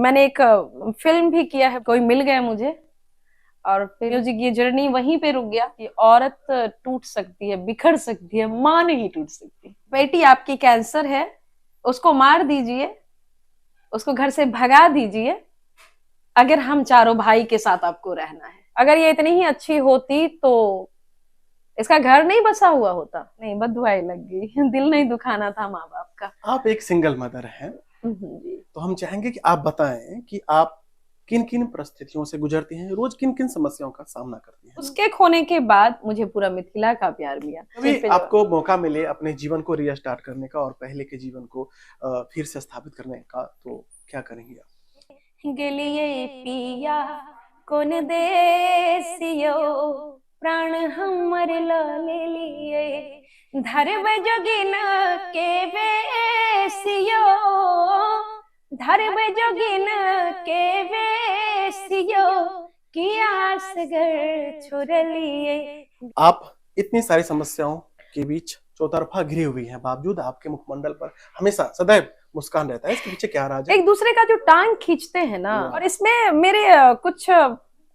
मैंने एक फिल्म भी किया है, कोई मिल गया मुझे, और फिर म्यूजिक ये जर्नी वहीं पे रुक गया कि औरत टूट सकती है, बिखर सकती है, माँ नहीं टूट सकती। बेटी आपकी कैंसर है, उसको मार दीजिए, उसको घर से भगा दीजिए, अगर हम चारों भाई के साथ आपको रहना है। अगर ये इतनी ही अच्छी होती तो इसका घर नहीं बसा हुआ होता। नहीं, बददुआएं लग गई, दिल नहीं दुखाना था माँ बाप का। आप एक सिंगल मदर हैं, जी। तो हम चाहेंगे कि आप बताएं कि आप किन किन परिस्थितियों से गुजरती हैं, रोज किन किन समस्याओं का सामना करती हैं। उसके खोने के बाद मुझे पूरा मिथिला का प्यार मिला। कभी आपको मौका मिले अपने जीवन को रीस्टार्ट करने का और पहले के जीवन को फिर से स्थापित करने का, तो क्या करेंगे आप? गलिए पिया कोन देसियो, प्राण हमर ले लिए, धरब जोगिन के बेसियो, धरब जोगिन के बेसियो, किया सगर छोड़ लिए। आप इतनी सारी समस्याओं के बीच चौतरफा घिरी हुई हैं, बावजूद आपके मुखमंडल पर हमेशा सदैव मुस्कान रहता है। इसके पीछे क्या राज है? एक दूसरे का जो टांग खींचते हैं ना, और इसमें मेरे कुछ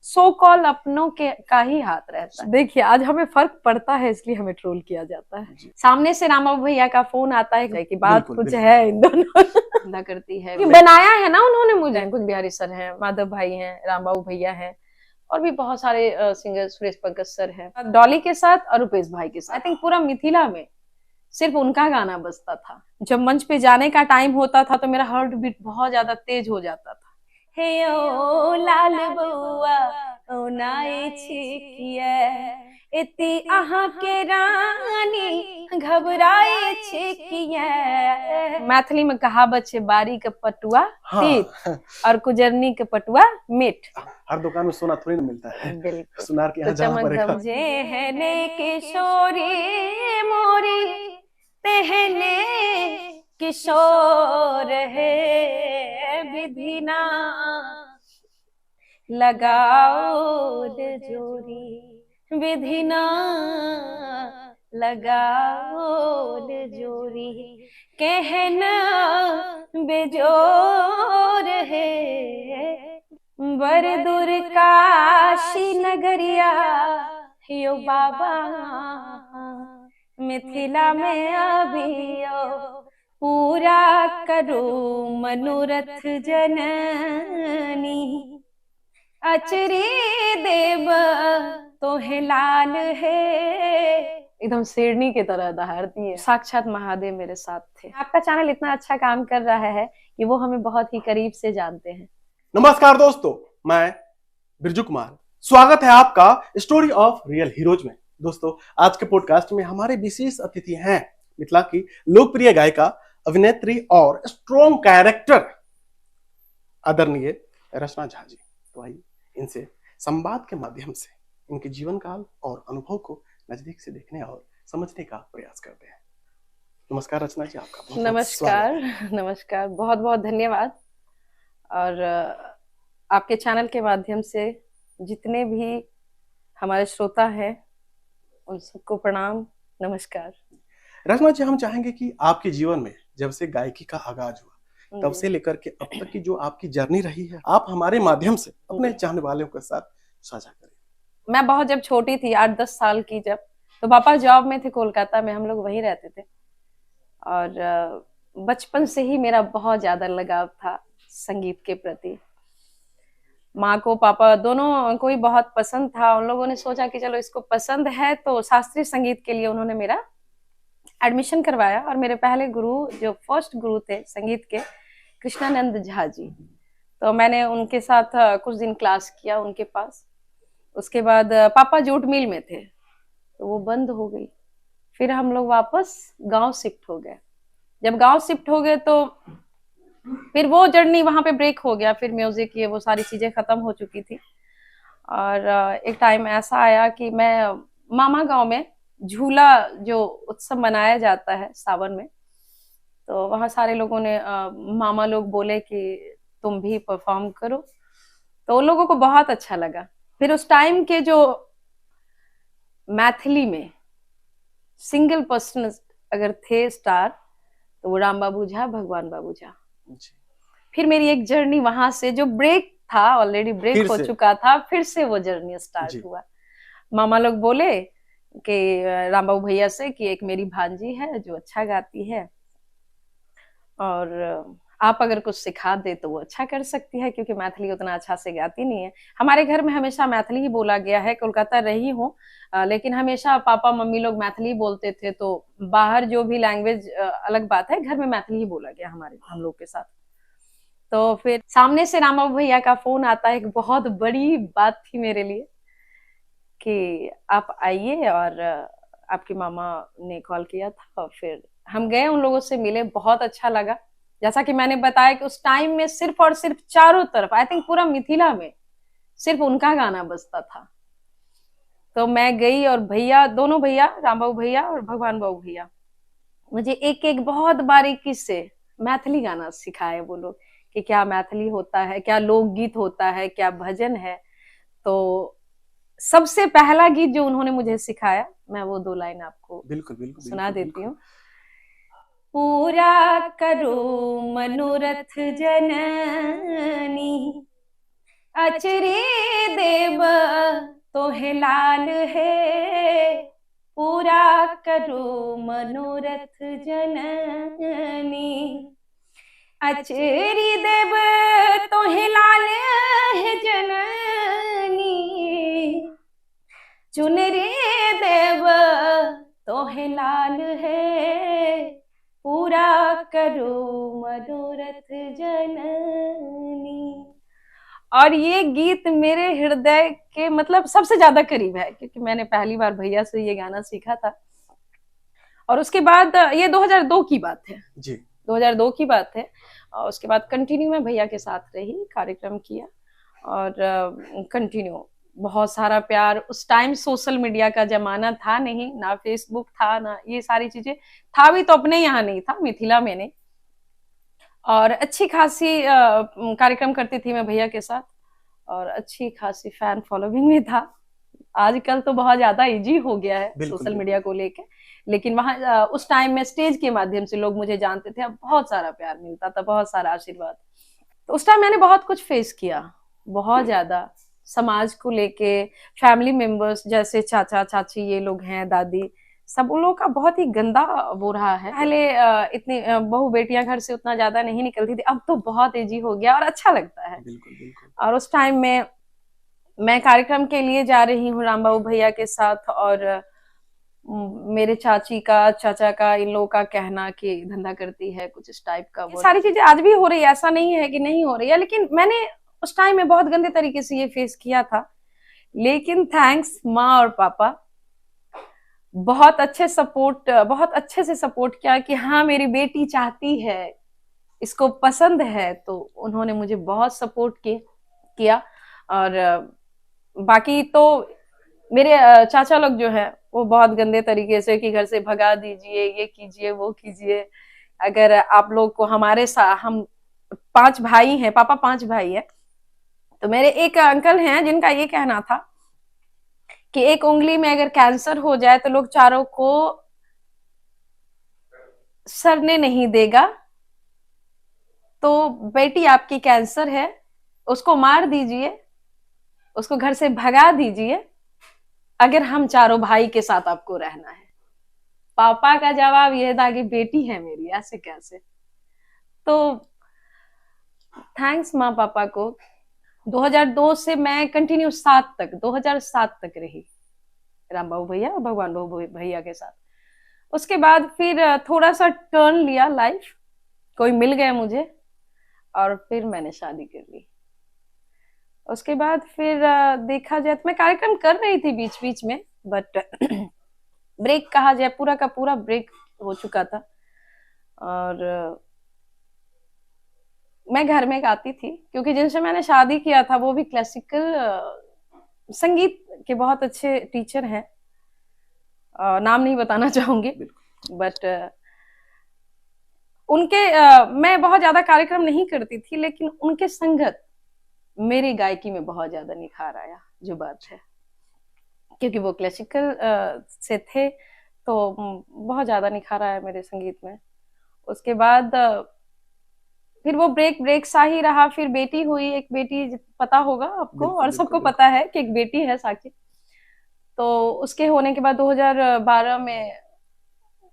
सो कॉल अपनों के का ही हाथ रहता है। देखिए, आज हमें फर्क पड़ता है, इसलिए हमें ट्रोल किया जाता है। सामने से रामबाबू भैया का फोन आता है कि बात बिल्कुल, कुछ बिल्कुल। है, इन दोनों धंधा करती है। बनाया है ना उन्होंने मुझे। कुंज बिहारी सर हैं, माधव भाई हैं, रामबाबू भैया हैं, और भी बहुत सारे सिंगर, सुरेश पंकज सर हैं, डॉली के साथ और रुपेश भाई के साथ। आई थिंक पूरा मिथिला में सिर्फ उनका गाना बजता था। जब मंच पे जाने का टाइम होता था तो मेरा हार्ट बीट बहुत ज्यादा तेज हो जाता था। हे ओ लाल बउआ ओ नाई छिकिया, इति आहा के रानी घबराई छिकिया। मैथिली में कहावत छे, बारी के पटुआ तीत और कुजरनी के पटुआ मीठ। हर दुकान में सोना थोड़ी ना मिलता है। बिल्कुल। सुनार के यहाँ जाना पड़ेगा। जे है ने किशोरी मोरी, तेहने किशोर है, विधिना लगाओ जोरी, विधिना लगाओ जोरी, कहना बेजोर है, बरदुर काशी नगरिया यो बाबा, मिथिला में अभियो, पूरा करो मनोरथ जननी, अचरी देव तोहे लाल है। एकदम शेरनी की तरह दहाड़ती है। साक्षात महादेव मेरे साथ थे। आपका चैनल इतना अच्छा काम कर रहा है कि वो हमें बहुत ही करीब से जानते हैं। नमस्कार दोस्तों, मैं बिरजू कुमार, स्वागत है आपका स्टोरी ऑफ रियल हीरोज में। दोस्तों, आज के पॉडकास्ट में हमारे विशेष अतिथि हैं मिथिला की लोकप्रिय गायिका, अभिनेत्री और स्ट्रॉन्ग कैरेक्टर आदरणीय रचना झा जी। तो आइए इनसे संवाद के माध्यम से इनके जीवन काल और अनुभव को नजदीक से देखने और समझने का प्रयास करते हैं। नमस्कार रचना जी, आपका बहुत नमस्कार। नमस्कार, बहुत बहुत धन्यवाद। और आपके चैनल के माध्यम से जितने भी हमारे श्रोता हैं उन सबको प्रणाम, नमस्कार। रचना जी, हम चाहेंगे कि आपके जीवन में जब से गायकी का आगाज हुआ तब से लेकर के अब तक की जो आपकी जर्नी रही है, आप हमारे माध्यम से अपने चाहने वालों के साथ साझा करें। मैं बहुत जब छोटी थी, 8-10 साल की, जब तो पापा जॉब में थे कोलकाता में, हम लोग वहीं रहते थे, और बचपन से ही मेरा बहुत ज्यादा लगाव था संगीत के प्रति। माँ को पापा दोनों को ही बहुत पसंद था। उन लोगों ने सोचा कि चलो इसको पसंद है तो शास्त्रीय संगीत के लिए उन्होंने मेरा एडमिशन करवाया। और मेरे पहले गुरु, जो फर्स्ट गुरु थे संगीत के, कृष्णानंद झा जी, तो मैंने उनके साथ कुछ दिन क्लास किया उनके पास। उसके बाद पापा जूट मिल में थे तो वो बंद हो गई। फिर हम लोग वापस गांव शिफ्ट हो गए। जब गांव शिफ्ट हो गए तो फिर वो जर्नी वहां पे ब्रेक हो गया। फिर म्यूजिक, ये वो सारी चीजें खत्म हो चुकी थी। और एक टाइम ऐसा आया कि मैं मामा गांव में झूला जो उत्सव मनाया जाता है सावन में, तो वहां सारे लोगों ने मामा लोग बोले कि तुम भी परफॉर्म करो, तो उन लोगों को बहुत अच्छा लगा। फिर उस टाइम के जो मैथिली में सिंगल पर्सन अगर थे स्टार, तो वो राम बाबू झा, भगवान बाबू झा। फिर मेरी एक जर्नी वहां से, जो ब्रेक था, ऑलरेडी ब्रेक हो चुका था, फिर से वो जर्नी स्टार्ट हुआ। मामा लोग बोले कि राम बाबू भैया से कि एक मेरी भांजी है जो अच्छा गाती है, और आप अगर कुछ सिखा दे तो वो अच्छा कर सकती है, क्योंकि मैथिली उतना अच्छा से गाती नहीं है। हमारे घर में हमेशा मैथिली ही बोला गया है, कोलकाता रही हूँ लेकिन हमेशा पापा मम्मी लोग मैथिली बोलते थे, तो बाहर जो भी लैंग्वेज अलग बात है, घर में मैथिली ही बोला गया हम लोग के साथ। तो फिर सामने से राम बाबू भैया का फोन आता है, एक बहुत बड़ी बात थी मेरे लिए कि आप आइए, और आपकी मामा ने कॉल किया था। फिर हम गए, उन लोगों से मिले, बहुत अच्छा लगा। जैसा कि मैंने बताया कि उस टाइम में सिर्फ और सिर्फ चारों तरफ, आई थिंक पूरा मिथिला में सिर्फ उनका गाना बजता था। तो मैं गई, और भैया, दोनों भैया, राम बाबू भैया और भगवान बाबू भैया, मुझे एक एक बहुत बारीकी से मैथिली गाना सिखाए वो लोग, कि क्या मैथिली होता है, क्या लोकगीत होता है, क्या भजन है। तो सबसे पहला गीत जो उन्होंने मुझे सिखाया, मैं वो 2 लाइन आपको बिल्कुल बिल्कुल सुना देती हूँ। पूरा करो मनोरथ जननी, अचरे देव तोहे लाल है। पूरा करो मनोरथ जननी, अचरी देव तोहे लाल है जननी। चुनरी देव तोहे लाल है, पूरा करो मनोरथ जननी। और ये गीत मेरे हृदय के मतलब सबसे ज्यादा करीब है, क्योंकि मैंने पहली बार भैया से ये गाना सीखा था। और उसके बाद ये 2002 की बात है जी, 2002 की बात है। और उसके बाद कंटिन्यू मैं भैया के साथ रही, कार्यक्रम किया, और कंटिन्यू बहुत सारा प्यार। उस टाइम सोशल मीडिया का जमाना था नहीं, ना फेसबुक था, ना ये सारी चीजें था भी, तो अपने यहाँ नहीं था, मिथिला में नहीं। और अच्छी खासी कार्यक्रम करती थी मैं भैया के साथ, और अच्छी खासी फैन फॉलोइंग भी था। आजकल तो बहुत ज्यादा इजी हो गया है सोशल मीडिया को लेके, लेकिन वहां उस टाइम में स्टेज के माध्यम से लोग मुझे जानते थे, अब बहुत सारा प्यार मिलता था, बहुत सारा आशीर्वाद। तो उस टाइम मैंने बहुत कुछ फेस किया, बहुत ज्यादा, समाज को लेके, फैमिली मेंबर्स जैसे चाचा चाची ये लोग हैं, दादी, सब उन लोगों का बहुत ही गंदा वो रहा है। पहले इतनी बहू बेटियां घर से उतना ज्यादा नहीं निकलती थी, अब तो बहुत इजी हो गया और अच्छा लगता है। बिल्कुल बिल्कुल। और उस टाइम में मैं कार्यक्रम के लिए जा रही हूँ राम बाबू भैया के साथ, और मेरे चाची का, चाचा का, इन लोगों का कहना कि धंधा करती है कुछ इस टाइप का। वो सारी चीजें आज भी हो रही है, ऐसा नहीं है कि नहीं हो रही है, लेकिन मैंने उस टाइम में बहुत गंदे तरीके से ये फेस किया था। लेकिन थैंक्स माँ और पापा, बहुत अच्छे से सपोर्ट किया कि हाँ मेरी बेटी चाहती है, इसको पसंद है, तो उन्होंने मुझे बहुत सपोर्ट किया। और बाकी तो मेरे चाचा लोग जो है वो बहुत गंदे तरीके से कि घर से भगा दीजिए, ये कीजिए, वो कीजिए। अगर आप लोग को हमारे साथ, हम 5 भाई हैं, पापा 5 भाई है, तो मेरे एक अंकल हैं जिनका ये कहना था कि एक उंगली में अगर कैंसर हो जाए तो लोग चारों को सरने नहीं देगा, तो बेटी आपकी कैंसर है, उसको मार दीजिए, उसको घर से भगा दीजिए, अगर हम चारों भाई के साथ आपको रहना है। पापा का जवाब यह था कि बेटी है मेरी, ऐसे कैसे। तो थैंक्स माँ पापा को। 2002 से मैं कंटिन्यू 2007 तक रही राम बाबू भैया और भगवान बाबू भैया के साथ। उसके बाद फिर थोड़ा सा टर्न लिया लाइफ, कोई मिल गया मुझे, और फिर मैंने शादी कर ली। उसके बाद फिर देखा जाए तो मैं कार्यक्रम कर रही थी बीच बीच में, बट ब्रेक कहा जाए, पूरा का पूरा ब्रेक हो चुका था। और मैं घर में गाती थी, क्योंकि जिनसे मैंने शादी किया था वो भी क्लासिकल संगीत के बहुत अच्छे टीचर हैं, नाम नहीं बताना चाहूंगी, बट उनके मैं बहुत ज्यादा कार्यक्रम नहीं करती थी, लेकिन उनके संगत मेरी गायकी में बहुत ज्यादा निखार आया, जो बात है, क्योंकि वो क्लासिकल से थे, तो बहुत ज्यादा निखार आया मेरे संगीत में। उसके बाद फिर वो ब्रेक ब्रेक सा ही रहा। फिर बेटी हुई, एक बेटी, पता होगा आपको बिल्कुल और बिल्कुल सबको बिल्कुल। पता है कि एक बेटी है साक्षी। तो उसके होने के बाद 2012 में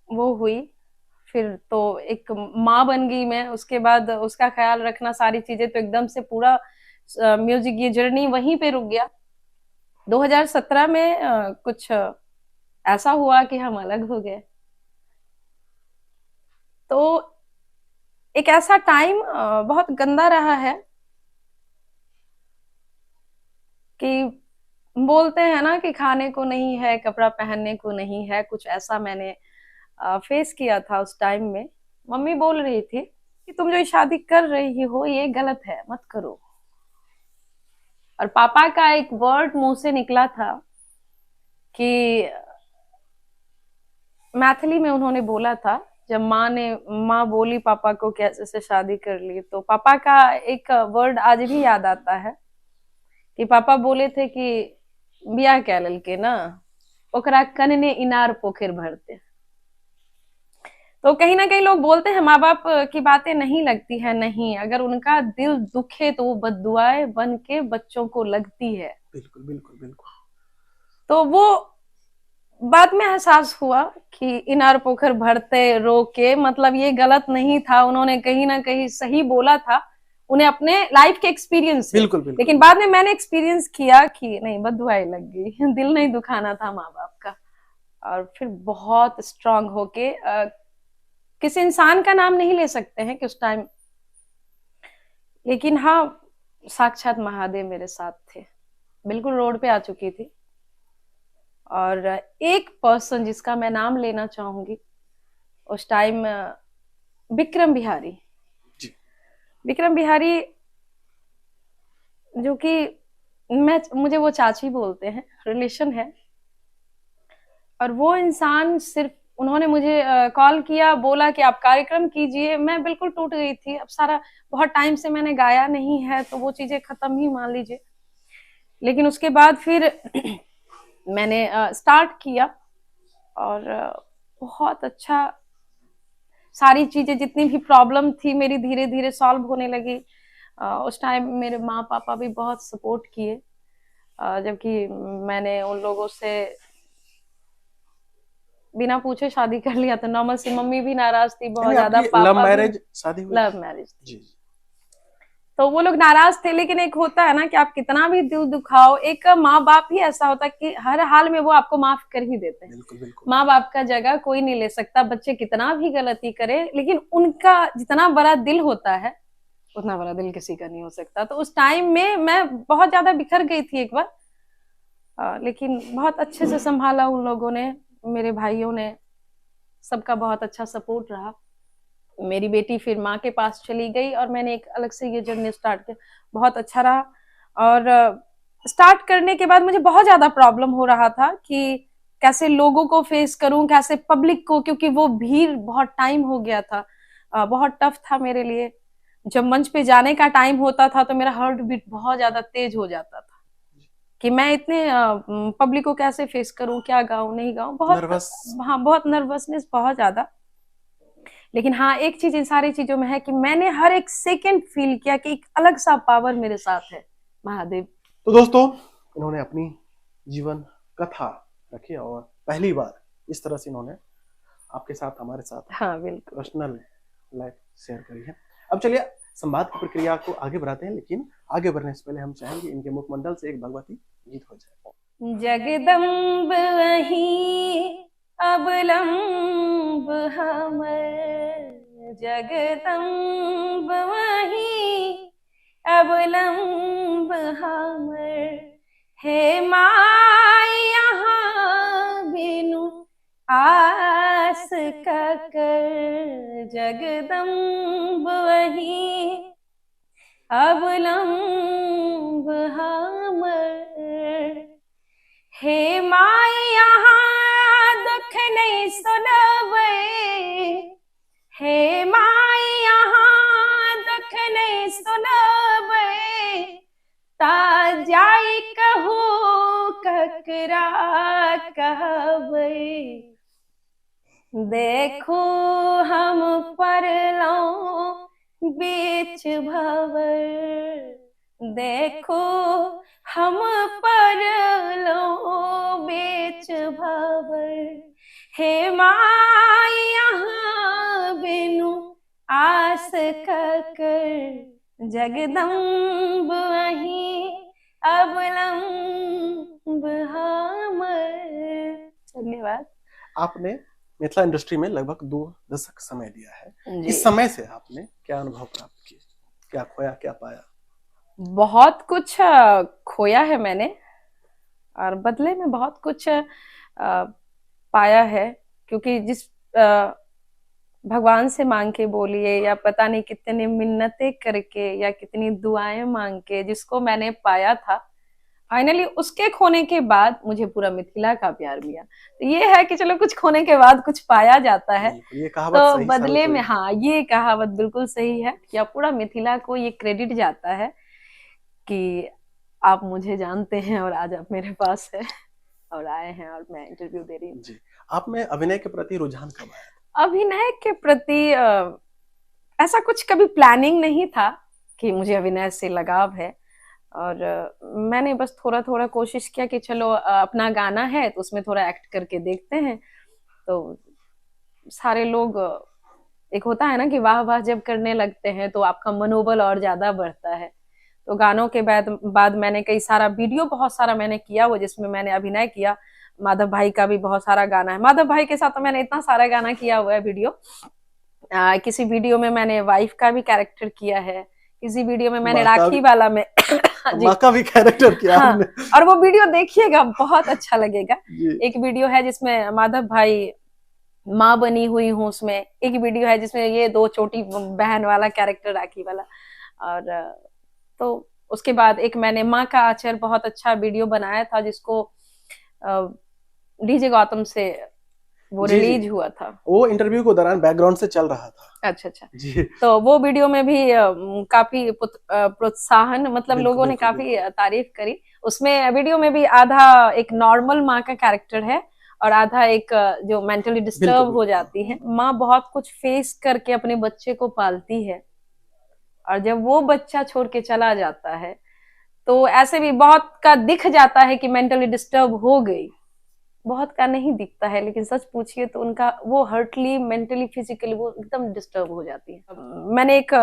वो हुई। फिर तो एक माँ बन गई मैं। उसके बाद उसका ख्याल रखना, सारी चीजें, तो एकदम से पूरा म्यूजिक ये जर्नी वहीं पे रुक गया। 2017 में कुछ ऐसा हुआ कि हम अलग हो गए। तो एक ऐसा टाइम बहुत गंदा रहा है कि बोलते हैं ना कि खाने को नहीं है, कपड़ा पहनने को नहीं है, कुछ ऐसा मैंने फेस किया था उस टाइम में। मम्मी बोल रही थी कि तुम जो शादी कर रही हो ये गलत है, मत करो। और पापा का एक वर्ड मुंह से निकला था कि मैथिली में उन्होंने बोला था, जब माँ बोली पापा को कि ऐसे से शादी कर ली, तो पापा का एक वर्ड आज भी याद आता है कि पापा बोले थे कि बियाह क्या ललके ना, ओकरा कनने इनार पोखर भरते। तो कहीं ना कहीं लोग बोलते हैं माँ बाप की बातें नहीं लगती है, नहीं, अगर उनका दिल दुखे तो वो बद्दुआएं बन के बच्चों को लगती है। बिल्कुल बिल्कुल बिल्कुल। तो वो बाद में एहसास हुआ कि इनार पोखर भरते रो के मतलब ये गलत नहीं था, उन्होंने कहीं ना कहीं सही बोला था, उन्हें अपने लाइफ के एक्सपीरियंस से। बिल्कुल बिल्कुल। लेकिन बाद में मैंने एक्सपीरियंस किया कि नहीं, बददुआएं लग गई, दिल नहीं दुखाना था माँ बाप का। और फिर बहुत स्ट्रांग होके किसी इंसान का नाम नहीं ले सकते हैं कि उस टाइम, लेकिन हाँ, साक्षात महादेव मेरे साथ थे। बिल्कुल रोड पे आ चुकी थी। और एक पर्सन जिसका मैं नाम लेना चाहूंगी उस टाइम, विक्रम बिहारी जी। विक्रम बिहारी, जो कि मुझे वो चाची बोलते हैं, रिलेशन है। और वो इंसान सिर्फ, उन्होंने मुझे कॉल किया, बोला कि आप कार्यक्रम कीजिए। मैं बिल्कुल टूट गई थी। अब सारा, बहुत टाइम से मैंने गाया नहीं है, तो वो चीजें खत्म ही मान लीजिए। लेकिन उसके बाद फिर मैंने स्टार्ट किया और बहुत अच्छा, सारी चीजें जितनी भी प्रॉब्लम थी मेरी धीरे धीरे सॉल्व होने लगी। उस टाइम मेरे माँ पापा भी बहुत सपोर्ट किए, जबकि मैंने उन लोगों से बिना पूछे शादी कर लिया था, नॉर्मल सी। मम्मी भी नाराज थी बहुत यानी ज्यादा, आपकी लव पापा भी। मैरिज शादी हुई थी? लव मैरिज थी। जी। तो वो लोग नाराज थे, लेकिन एक होता है ना कि आप कितना भी दिल दुखाओ, एक माँ बाप ही ऐसा होता है कि हर हाल में वो आपको माफ कर ही देते हैं। बिल्कुल बिल्कुल। माँ बाप का जगह कोई नहीं ले सकता, बच्चे कितना भी गलती करे, लेकिन उनका जितना बड़ा दिल होता है उतना बड़ा दिल किसी का नहीं हो सकता। तो उस टाइम में मैं बहुत ज्यादा बिखर गई थी एक बार, लेकिन बहुत अच्छे से संभाला उन लोगों ने, मेरे भाइयों ने, सबका बहुत अच्छा सपोर्ट रहा। मेरी बेटी फिर माँ के पास चली गई और मैंने एक अलग से ये जर्नी स्टार्ट किया, बहुत अच्छा रहा। और स्टार्ट करने के बाद मुझे बहुत ज्यादा प्रॉब्लम हो रहा था कि कैसे लोगों को फेस करूं, कैसे पब्लिक को, क्योंकि वो भीड़, बहुत टाइम हो गया था, बहुत टफ था मेरे लिए। जब मंच पे जाने का टाइम होता था तो मेरा हार्ट बीट बहुत ज्यादा तेज हो जाता था कि मैं इतने पब्लिक को कैसे फेस करूं, क्या गाऊं नहीं गाऊं, बहुत, नर्वस। हाँ, बहुत नर्वसनेस, बहुत ज्यादा। लेकिन हाँ, एक चीज इन सारी चीजों में है कि मैंने हर एक सेकंड फील किया कि एक अलग सा पावर मेरे साथ है, महादेव। तो दोस्तों, इन्होंने अपनी जीवन कथा रखी और पहली बार इस तरह से इन्होंने आपके साथ, हमारे साथ, हाँ बिल्कुल। पर्सनल लाइफ शेयर करी है। अब चलिए संवाद की प्रक्रिया को आगे बढ़ाते हैं, लेकिन आगे बढ़ने से पहले हम चाहेंगे इनके मुखमंडल से एक भगवती गीत हो जाए। जगदम्ब वही अवलंब हमर, जगदम्ब वही अवलंब हमर, हे माय यहाँ बिनु आस ककर, जगदम्ब वही अवलंब हमर, हे माय यहाँ दुख नहीं सुनबै, हे माय यहाँ दुख नहीं सुनबै, ता जाई कहू ककरा कहबै, देखू हम परलौं बीच भंवर, देखो हम पर लो बीच भंवर, हे माई यहाँ बिनु आस ककर, जगदम्ब अहीं अवलंब हमर। धन्यवाद। आपने मिथिला इंडस्ट्री में लगभग 2 दशक समय दिया है। जी। इस समय से आपने क्या अनुभव प्राप्त किए, क्या खोया क्या पाया? बहुत कुछ खोया है मैंने और बदले में बहुत कुछ पाया है, क्योंकि जिस भगवान से मांग के बोलिए या पता नहीं कितनी मिन्नतें करके या कितनी दुआएं मांग के जिसको मैंने पाया था, फाइनली उसके खोने के बाद मुझे पूरा मिथिला का प्यार मिला। तो ये है कि चलो कुछ खोने के बाद कुछ पाया जाता है, ये कहावत तो सही बदले में, हाँ ये कहावत बिल्कुल सही है कि पूरा मिथिला को ये क्रेडिट जाता है कि आप मुझे जानते हैं और आज आप मेरे पास है और आए हैं और मैं इंटरव्यू दे रही हूँ। जी। आप में अभिनय के प्रति रुझान कब आया? अभिनय के प्रति ऐसा कुछ कभी प्लानिंग नहीं था कि मुझे अभिनय से लगाव है, और मैंने बस थोड़ा थोड़ा कोशिश किया कि चलो अपना गाना है तो उसमें थोड़ा एक्ट करके देखते हैं। तो सारे लोग, एक होता है ना कि वाह वाह जब करने लगते हैं तो आपका मनोबल और ज्यादा बढ़ता है। तो गानों के बाद मैंने कई सारा वीडियो बहुत सारा मैंने किया वो जिसमें मैंने अभिनय किया। माधव भाई का भी बहुत सारा गाना है, माधव भाई के साथ तो मैंने इतना सारा गाना किया हुआ है वीडियो। किसी वीडियो में मैंने वाइफ का भी कैरेक्टर किया है, किसी वीडियो में मैंने राखी वाला में माँ का भी कैरेक्टर किया हाँ, हमने। और वो वीडियो देखिएगा बहुत अच्छा लगेगा। एक वीडियो है जिसमें माधव भाई माँ बनी हुई हूँ उसमें, एक वीडियो है जिसमें ये 2 छोटी बहन वाला कैरेक्टर राखी वाला, और तो उसके बाद एक मैंने माँ का आचर बहुत अच्छा वीडियो बनाया था जिसको डीजे गौतम से वो रिलीज हुआ था। वो इंटरव्यू के दौरान बैकग्राउंड से चल रहा था। अच्छा जी। तो वो वीडियो में भी काफी प्रोत्साहन, मतलब लोगों ने काफी तारीफ करी। उसमें वीडियो में भी आधा एक नॉर्मल माँ का कैरेक्टर है और आधा एक जो मेंटली डिस्टर्ब हो जाती है। माँ बहुत कुछ फेस करके अपने बच्चे को पालती है, और जब वो बच्चा छोड़ के चला जाता है तो ऐसे भी बहुत का दिख जाता है कि मेंटली डिस्टर्ब हो गई, बहुत का नहीं दिखता है, लेकिन सच पूछिए तो उनका वो हर्टली मेंटली फिजिकली वो एकदम डिस्टर्ब हो जाती है। मैंने एक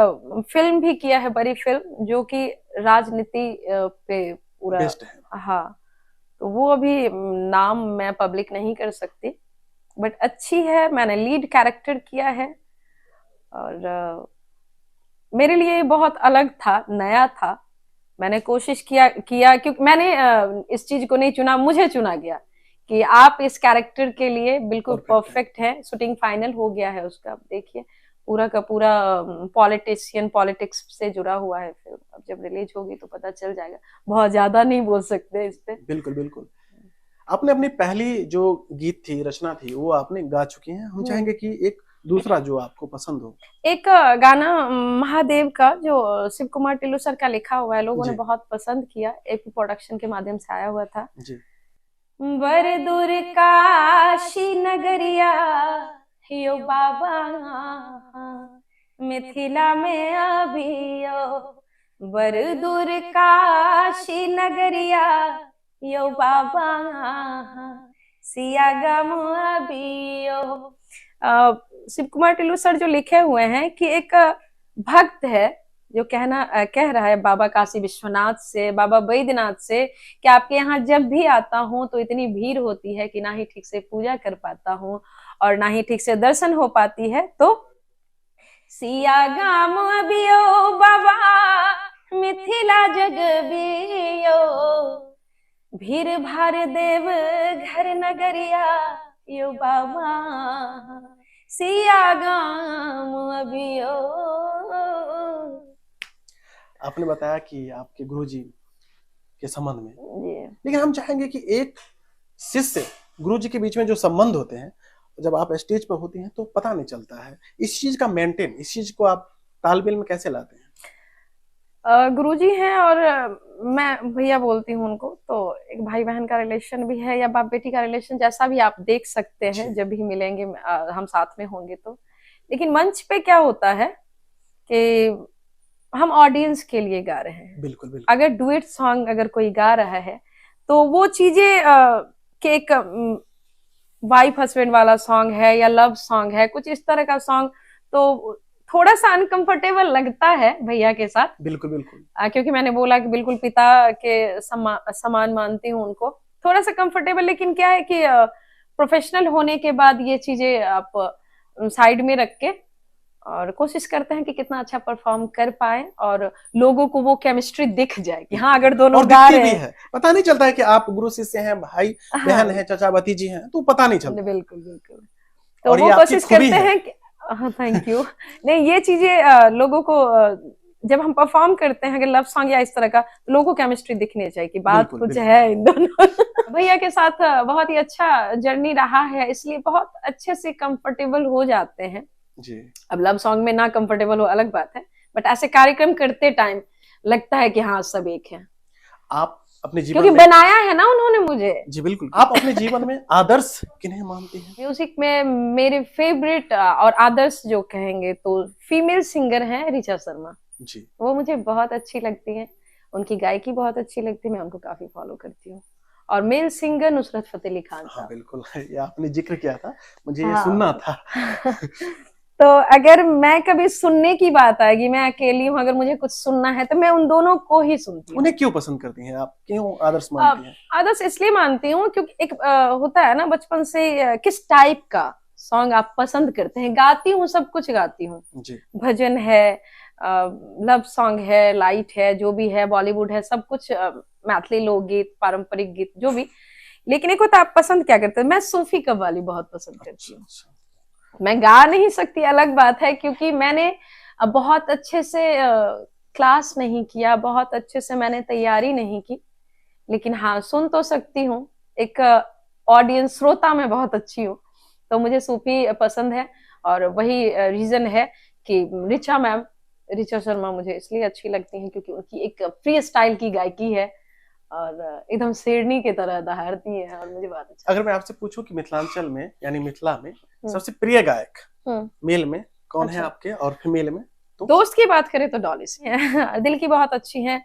फिल्म भी किया है, बड़ी फिल्म, जो कि राजनीति पे पूरा है। हाँ, तो वो अभी नाम मैं पब्लिक नहीं कर सकती, बट अच्छी है, मैंने लीड कैरेक्टर किया है और मेरे लिए बहुत अलग था, नया था। मैंने कोशिश किया क्योंकि मैंने इस चीज को नहीं चुना, मुझे चुना गया कि आप इस कैरेक्टर के लिए बिल्कुल परफेक्ट है। शूटिंग फाइनल हो गया है उसका, देखिए पूरा का पूरा पॉलिटिक्स से जुड़ा हुआ है फिल्म। अब जब रिलीज होगी तो पता चल जाएगा, बहुत ज्यादा नहीं बोल सकते इस पे। बिल्कुल बिल्कुल। आपने अपनी पहली जो गीत थी, रचना थी, वो आपने गा चुकी हैं। हम चाहेंगे कि एक दूसरा जो आपको पसंद हो। एक गाना महादेव का जो शिव कुमार टिल्लू सर का लिखा हुआ है, लोगों ने बहुत पसंद किया, एपी प्रोडक्शन के माध्यम से आया हुआ था जी। बर दूर काशी नगरिया यो बाबा मिथिला में अभियो, बर दूर काशी नगरिया यो बाबा सिया गम अभियो। शिव कुमार टिल्लू सर जो लिखे हुए हैं कि एक भक्त है जो कह रहा है बाबा काशी विश्वनाथ से, बाबा बैद्यनाथ से, कि आपके यहाँ जब भी आता हूँ तो इतनी भीड़ होती है कि ना ही ठीक से पूजा कर पाता हूँ और ना ही ठीक से दर्शन हो पाती है। तो सिया गाम अबियो बाबा मिथिला जग बियो, भीड़ भार देव घर नगरिया यो बाबा सिया गाम अबियो। आपने बताया कि आपके गुरुजी के संबंध में, लेकिन हम चाहेंगे कि एक शिष्य गुरुजी के बीच में जो संबंध होते हैं, जब आप स्टेज पर होती हैं तो पता नहीं चलता है। इस चीज का मेंटेन, इस चीज को आप तालमेल में कैसे लाते हैं? गुरुजी हैं और मैं भैया बोलती हूँ उनको, तो एक भाई बहन का रिलेशन भी है या बाप बेटी का रिलेशन, जैसा भी आप देख सकते हैं। जब भी मिलेंगे हम साथ में होंगे तो। लेकिन मंच पे क्या होता है कि हम ऑडियंस के लिए गा रहे हैं। बिल्कुल बिल्कुल। अगर डुएट सॉन्ग अगर कोई गा रहा है तो वो चीजें कि एक वाइफ हस्बैंड वाला सॉन्ग है या लव सॉन्ग है, कुछ इस तरह का सॉन्ग, तो थोड़ा सा अनकंफर्टेबल लगता है भैया के साथ। बिल्कुल बिल्कुल। क्योंकि मैंने बोला कि बिल्कुल पिता के समान मानती हूँ उनको, थोड़ा सा कंफर्टेबल। लेकिन क्या है कि प्रोफेशनल होने के बाद ये चीजें आप साइड में रख के और कोशिश करते हैं कि कितना अच्छा परफॉर्म कर पाए और लोगों को वो केमिस्ट्री दिख जाए कि हाँ अगर दोनों और गा दिखती रहे भी हैं। है, पता नहीं चलता है कि आप गुरु शिष्य हैं, भाई बहन हाँ है, चाचा भतीजी हैं, तो पता नहीं चलता। बिल्कुल बिल्कुल। तो और ये वो आपकी कोशिश खूबी करते है। हैं कि हाँ थैंक यू। नहीं ये चीजें लोगों को जब हम परफॉर्म करते हैं अगर लव सॉन्ग या इस तरह का, तो लोगों को केमिस्ट्री दिखनी चाहिए कि बात बिल्कुल कुछ बिल्कुल। है इन दोनों। भैया के साथ बहुत ही अच्छा जर्नी रहा है, इसलिए बहुत अच्छे से कंफर्टेबल हो जाते हैं जी। अब लव सॉन्ग में ना कंफर्टेबल हो अलग बात है, बट ऐसे कार्यक्रम करते टाइम लगता है कि हाँ सब एक है, आप अपने जीवन क्योंकि में, बनाया है ना उन्होंने मुझे। जी बिल्कुल, आप अपने जीवन में आदर्श किन्हें मानते हैं? म्यूजिक में मेरे फेवरेट और आदर्श जो कहेंगे तो फीमेल सिंगर हैं ऋचा शर्मा। जी। वो मुझे बहुत अच्छी लगती हैं, उनकी गायकी बहुत अच्छी लगती है, मैं उनको काफी फॉलो करती हूँ। और मेल सिंगर नुसरत फतेह अली खान हाँ साहब। बिल्कुल, ये आपने जिक्र किया था, मुझे ये सुनना हाँ। था। तो अगर मैं कभी सुनने की बात आएगी, मैं अकेली हूँ, अगर मुझे कुछ सुनना है तो मैं उन दोनों को ही सुनती हूँ। उन्हें क्यों पसंद करती हैं आप, क्यों आदर्श मानती हैं? आदर्श इसलिए मानती हूँ क्योंकि एक होता है ना बचपन से किस टाइप का सॉन्ग आप पसंद करते हैं। गाती हूँ, सब कुछ गाती हूँ, जी। भजन है, लव सॉन्ग है, लाइट है, जो भी है, बॉलीवुड है, सब कुछ, मैथिली लोकगीत, पारंपरिक गीत, जो भी। लेकिन एक होता है आप पसंद क्या करते हैं, मैं सूफी कव्वाली बहुत पसंद करती अच्छा हूँ। अच्छा। मैं गा नहीं सकती अलग बात है, क्योंकि मैंने बहुत अच्छे से क्लास नहीं किया, बहुत अच्छे से मैंने तैयारी नहीं की, लेकिन हाँ सुन तो सकती हूँ। एक ऑडियंस श्रोता में बहुत अच्छी हूँ, तो मुझे सूफी पसंद है। और वही रीजन है कि ऋचा शर्मा मुझे इसलिए अच्छी लगती हैं क्योंकि उनकी एक फ्री स्टाइल की गायकी है और एकदम शेरनी की तरह दहाड़ती है, और मुझे बहुत अच्छा। अगर मैं आपसे पूछूं कि मिथिलांचल में यानी मिथिला में हम्म। सबसे प्रिय गायक मेल में कौन है अच्छा। आपके, और फीमेल में? तो दोस्त की बात करें तो डॉली सिंह दिल की बहुत अच्छी हैं।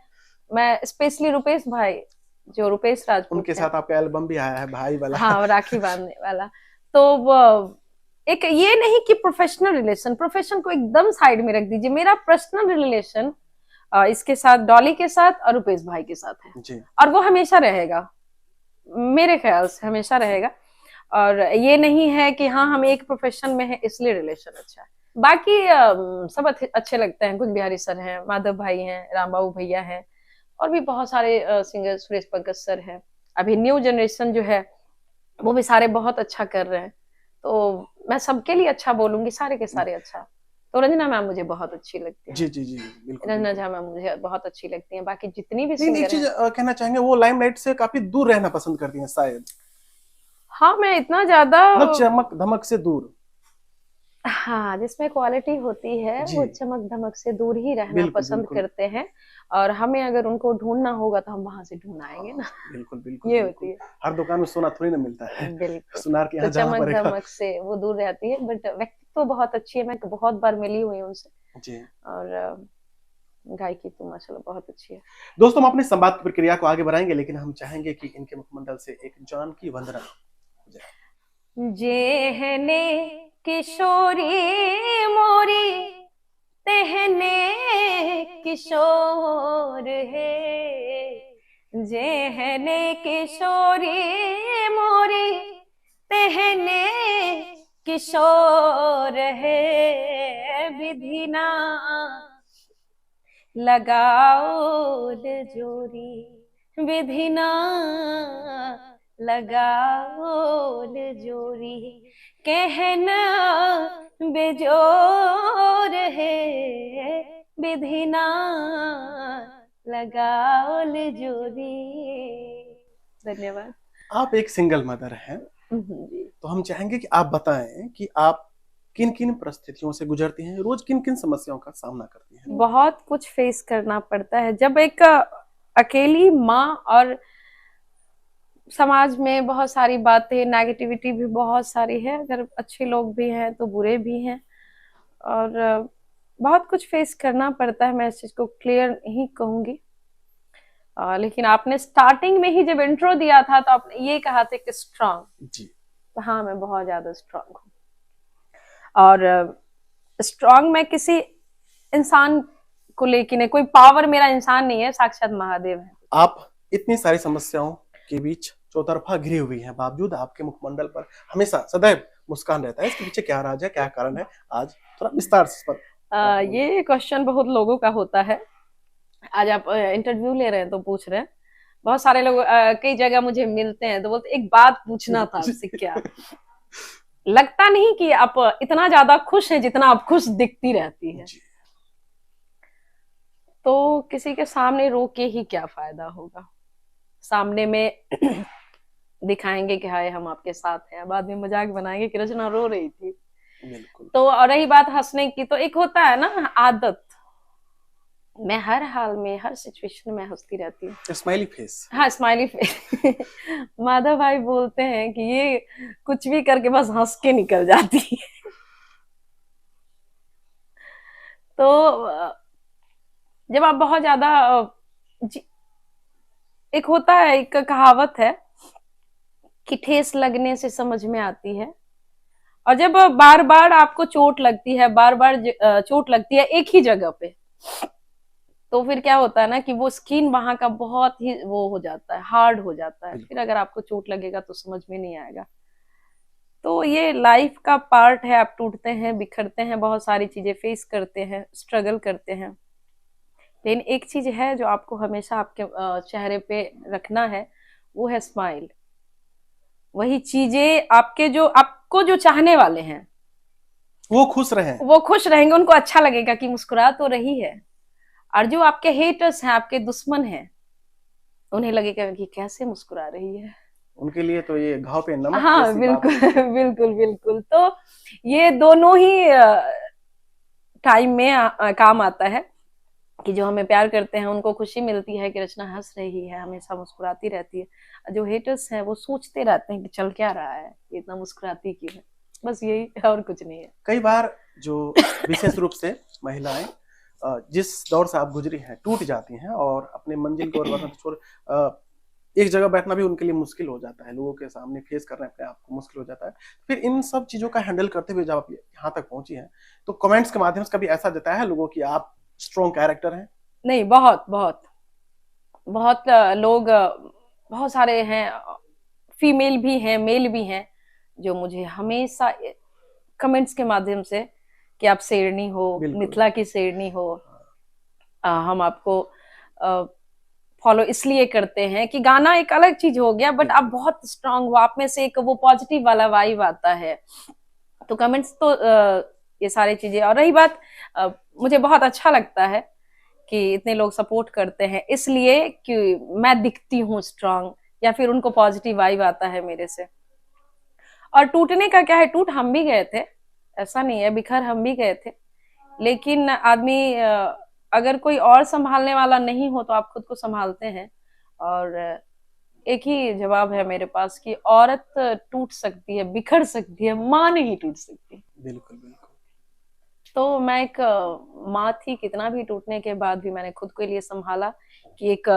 मैं स्पेशली रुपेश भाई, जो रुपेश राजपूत उनके हैं, साथ आपका एल्बम भी आया है, भाई वाला। हाँ राखी बांधने वाला, तो वो एक ये नहीं कि प्रोफेशनल रिलेशन, प्रोफेशन को एकदम साइड में रख दीजिए, मेरा पर्सनल रिलेशन इसके साथ, डॉली के साथ और रुपेश भाई के साथ है, जी। और वो हमेशा रहेगा, मेरे ख्याल से हमेशा रहेगा। और ये नहीं है कि हाँ हम एक प्रोफेशन में है इसलिए रिलेशन अच्छा है। बाकी सब अच्छे लगते हैं, कुछ बिहारी सर हैं, माधव भाई हैं, राम बाबू भैया हैं, और भी बहुत सारे सिंगर, सुरेश पंकज सर हैं। अभी न्यू जनरेशन जो है वो भी सारे बहुत अच्छा कर रहे हैं, तो मैं सबके लिए अच्छा बोलूंगी, सारे के सारे अच्छा। तो रंजना मैम मुझे बहुत अच्छी लगती है, जी जी जी बिल्कुल रंजना बिल्कुल। झा मैम मुझे बहुत अच्छी लगती हैं, बाकी जितनी भी लेकिन एक सिंगर चीज हैं। कहना चाहेंगे, वो लाइमलाइट से काफी दूर रहना पसंद करती हैं शायद, हाँ मैं इतना ज्यादा, मतलब चमक धमक से दूर। हाँ जिसमें क्वालिटी होती है जी वो चमक धमक से दूर ही रहना बिल्कुल पसंद बिल्कुल। करते हैं, और हमें अगर उनको ढूंढना होगा तो हम वहां से ढूंढ आएंगे ना। बिल्कुल बिल्कुल ये होती बिल्कुल। है। हर दुकान में सोना थोड़ी ना मिलता है, बिल्कुल। सुनार के तो यहाँ जाना चमक पड़ेगा। धमक से वो दूर रहती है, बट व्यक्तित्व तो बहुत अच्छी है, मैं बहुत बार मिली हुई हूँ उनसे, जी। और गायकी तो माशाल्लाह बहुत अच्छी है। दोस्तों, हम अपनी संवाद की प्रक्रिया को आगे बढ़ाएंगे, लेकिन हम चाहेंगे कि इनके मुखमंडल से एक जानकी वंदना हो जाए। जेहने किशोरी मोरी तेहने किशोर है, जेहने किशोरी मोरी तेहने किशोर है, विधिना लगाओ जोरी, विधिना लगाओ जोरी, कहना बेजोर है, विधिना लगाओ जोरी। धन्यवाद। आप एक सिंगल मदर हैं, जी। तो हम चाहेंगे कि आप बताएं कि आप किन किन परिस्थितियों से गुजरती हैं, रोज किन किन समस्याओं का सामना करती हैं? बहुत कुछ फेस करना पड़ता है जब एक अकेली माँ, और समाज में बहुत सारी बातें, नेगेटिविटी भी बहुत सारी है, अगर अच्छे लोग भी हैं तो बुरे भी हैं, और बहुत कुछ फेस करना पड़ता है, मैं इस चीज को क्लियर नहीं कहूंगी। लेकिन आपने स्टार्टिंग में ही जब इंट्रो दिया था तो आपने ये कहा था कि स्ट्रांग। जी। तो हाँ, मैं बहुत ज्यादा स्ट्रांग हूँ। और स्ट्रांग मैं किसी इंसान को लेके नहीं, कोई पावर मेरा इंसान नहीं है, साक्षात महादेव है। आप इतनी सारी समस्याओं के बीच चौतरफा घिरी हुई हैं, बावजूद आपके मुखमंडल पर हमेशा सदैव मुस्कान रहता है। इसके पीछे क्या राज है, क्या कारण है? आज थोड़ा विस्तार से इस पर ये क्वेश्चन बहुत लोगों का होता है। आज आप इंटरव्यू ले रहे हैं तो पूछ रहे हैं। बहुत सारे लोग कई जगह मुझे मिलते हैं तो बोलते एक बात पूछना था आपसे। क्या लगता नहीं कि आप इतना ज्यादा खुश हैं जितना आप खुश दिखती रहती है? तो किसी के सामने रो के ही क्या फायदा होगा? सामने में दिखाएंगे कि हाय हम आपके साथ हैं, बाद में मजाक बनाएंगे कि रचना रो रही थी। बिल्कुल। तो और रही बात हंसने की, तो एक होता है ना आदत, मैं हर हाल में हर सिचुएशन में हंसती रहती हूँ। Smiley face. हाँ, स्माइली फेस। माधव भाई बोलते हैं कि ये कुछ भी करके बस हंस के निकल जाती है। तो जब आप बहुत ज्यादा एक होता है, एक कहावत है कि ठेस लगने से समझ में आती है। और जब बार बार आपको चोट लगती है, बार बार चोट लगती है एक ही जगह पे, तो फिर क्या होता है ना कि वो स्किन वहां का बहुत ही वो हो जाता है, हार्ड हो जाता है। फिर अगर आपको चोट लगेगा तो समझ में नहीं आएगा। तो ये लाइफ का पार्ट है, आप टूटते हैं, बिखरते हैं, बहुत सारी चीजें फेस करते हैं, स्ट्रगल करते हैं। लेकिन एक चीज है जो आपको हमेशा आपके चेहरे पे रखना है, वो है स्माइल। वही चीजें आपको जो चाहने वाले हैं वो खुश रहे, वो खुश रहेंगे, उनको अच्छा लगेगा कि मुस्कुरा तो रही है। और जो आपके हेटर्स हैं, आपके दुश्मन हैं, उन्हें लगेगा कि कैसे मुस्कुरा रही है। उनके लिए तो ये घाव पे नमक हाँ जैसी बिल्कुल। बात है। बिल्कुल बिल्कुल। तो ये दोनों ही टाइम में काम आता है कि जो हमें प्यार करते हैं उनको खुशी मिलती है कि रचना हंस रही है, हमेशा मुस्कुराती रहती है। जो हेटर्स हैं वो सोचते रहते हैं कि चल क्या रहा है, ये इतना मुस्कुराती क्यों है। बस यही, और कुछ नहीं है। कई बार जो विशेष रूप से महिलाएं जिस दौर से आप गुजरी हैं टूट जाती हैं और अपने मंजिल को और वतन छोड़ एक जगह बैठना भी उनके लिए मुश्किल हो जाता है, लोगों के सामने फेस करना अपने आप को मुश्किल हो जाता है। फिर इन सब चीजों का हैंडल करते हुए जब आप यहाँ तक पहुंची हैं तो कमेंट्स के माध्यम से कभी ऐसा जताया है लोगों की आप स्ट्रॉन्ग कैरेक्टर हैं? नहीं, बहुत बहुत बहुत लोग बहुत सारे हैं, फीमेल भी हैं, मेल भी हैं, जो मुझे हमेशा कमेंट्स के माध्यम से कि आप शेरनी हो, मिथिला की शेरनी हो, हम आपको फॉलो इसलिए करते हैं कि गाना एक अलग चीज हो गया, बट आप बहुत स्ट्रांग हो, आप में से एक वो पॉजिटिव वाला वाइब आता है। तो कमेंट्स तो ये सारी चीजें। और रही बात, मुझे बहुत अच्छा लगता है कि इतने लोग सपोर्ट करते हैं, इसलिए कि मैं दिखती हूँ स्ट्रांग, या फिर उनको पॉजिटिव वाइब आता है मेरे से। और टूटने का क्या है, टूट हम भी गए थे, ऐसा नहीं है, बिखर हम भी गए थे। लेकिन आदमी अगर कोई और संभालने वाला नहीं हो तो आप खुद को संभालते हैं। और एक ही जवाब है मेरे पास कि औरत टूट सकती है, बिखर सकती है, माँ नहीं टूट सकती। बिल्कुल बिल्कुल। तो मैं एक माँ थी, कितना भी टूटने के बाद भी मैंने खुद के लिए संभाला कि एक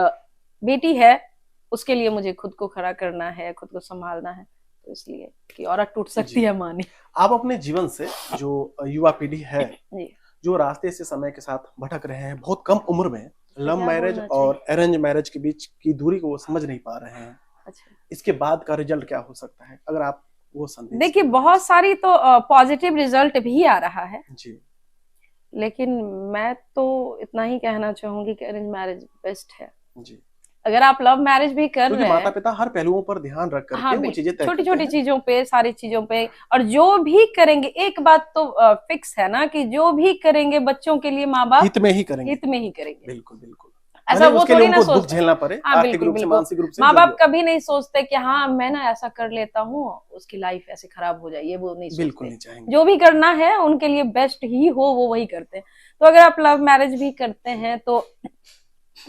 बेटी है, उसके लिए मुझे खुद को खड़ा करना है, खुद को संभालना है। तो इसलिए कि औरत टूट सकती है, माँ नहीं। आप अपने जीवन से जो युवा पीढ़ी है जो रास्ते से समय के साथ भटक रहे हैं, बहुत कम उम्र में लव मैरिज और अरेंज मैरिज के बीच की दूरी को वो समझ नहीं पा रहे हैं, अच्छा, इसके बाद का रिजल्ट क्या हो सकता है, अगर आप वो संदेश? देखिए, बहुत सारी तो पॉजिटिव रिजल्ट भी आ रहा है जी, लेकिन मैं तो इतना ही कहना चाहूंगी कि अरेंज मैरिज बेस्ट है जी। अगर आप लव मैरिज भी कर रहे हैं। माता पिता हर पहलुओं पर ध्यान रख करके हाँ, वो चीजें छोटी छोटी चीजों पे, सारी चीजों पे। और जो भी करेंगे, एक बात तो फिक्स है ना कि जो भी करेंगे बच्चों के लिए माँ बाप हित में ही करेंगे, हित में ही करेंगे। बिल्कुल बिल्कुल। ऐसा वो थोड़ी ना सोचते झेलना पड़े, हाँ बिल्कुल बिल्कुल, मानसिक रूप से माँ बाप कभी नहीं सोचते कि हाँ मैं ना ऐसा कर लेता हूँ उसकी लाइफ ऐसे खराब हो जाए, ये वो नहीं सोचते। बिल्कुल नहीं चाहेंगे। जो भी करना है उनके लिए बेस्ट ही हो, वो वही करते हैं। तो अगर आप लव मैरिज भी करते हैं तो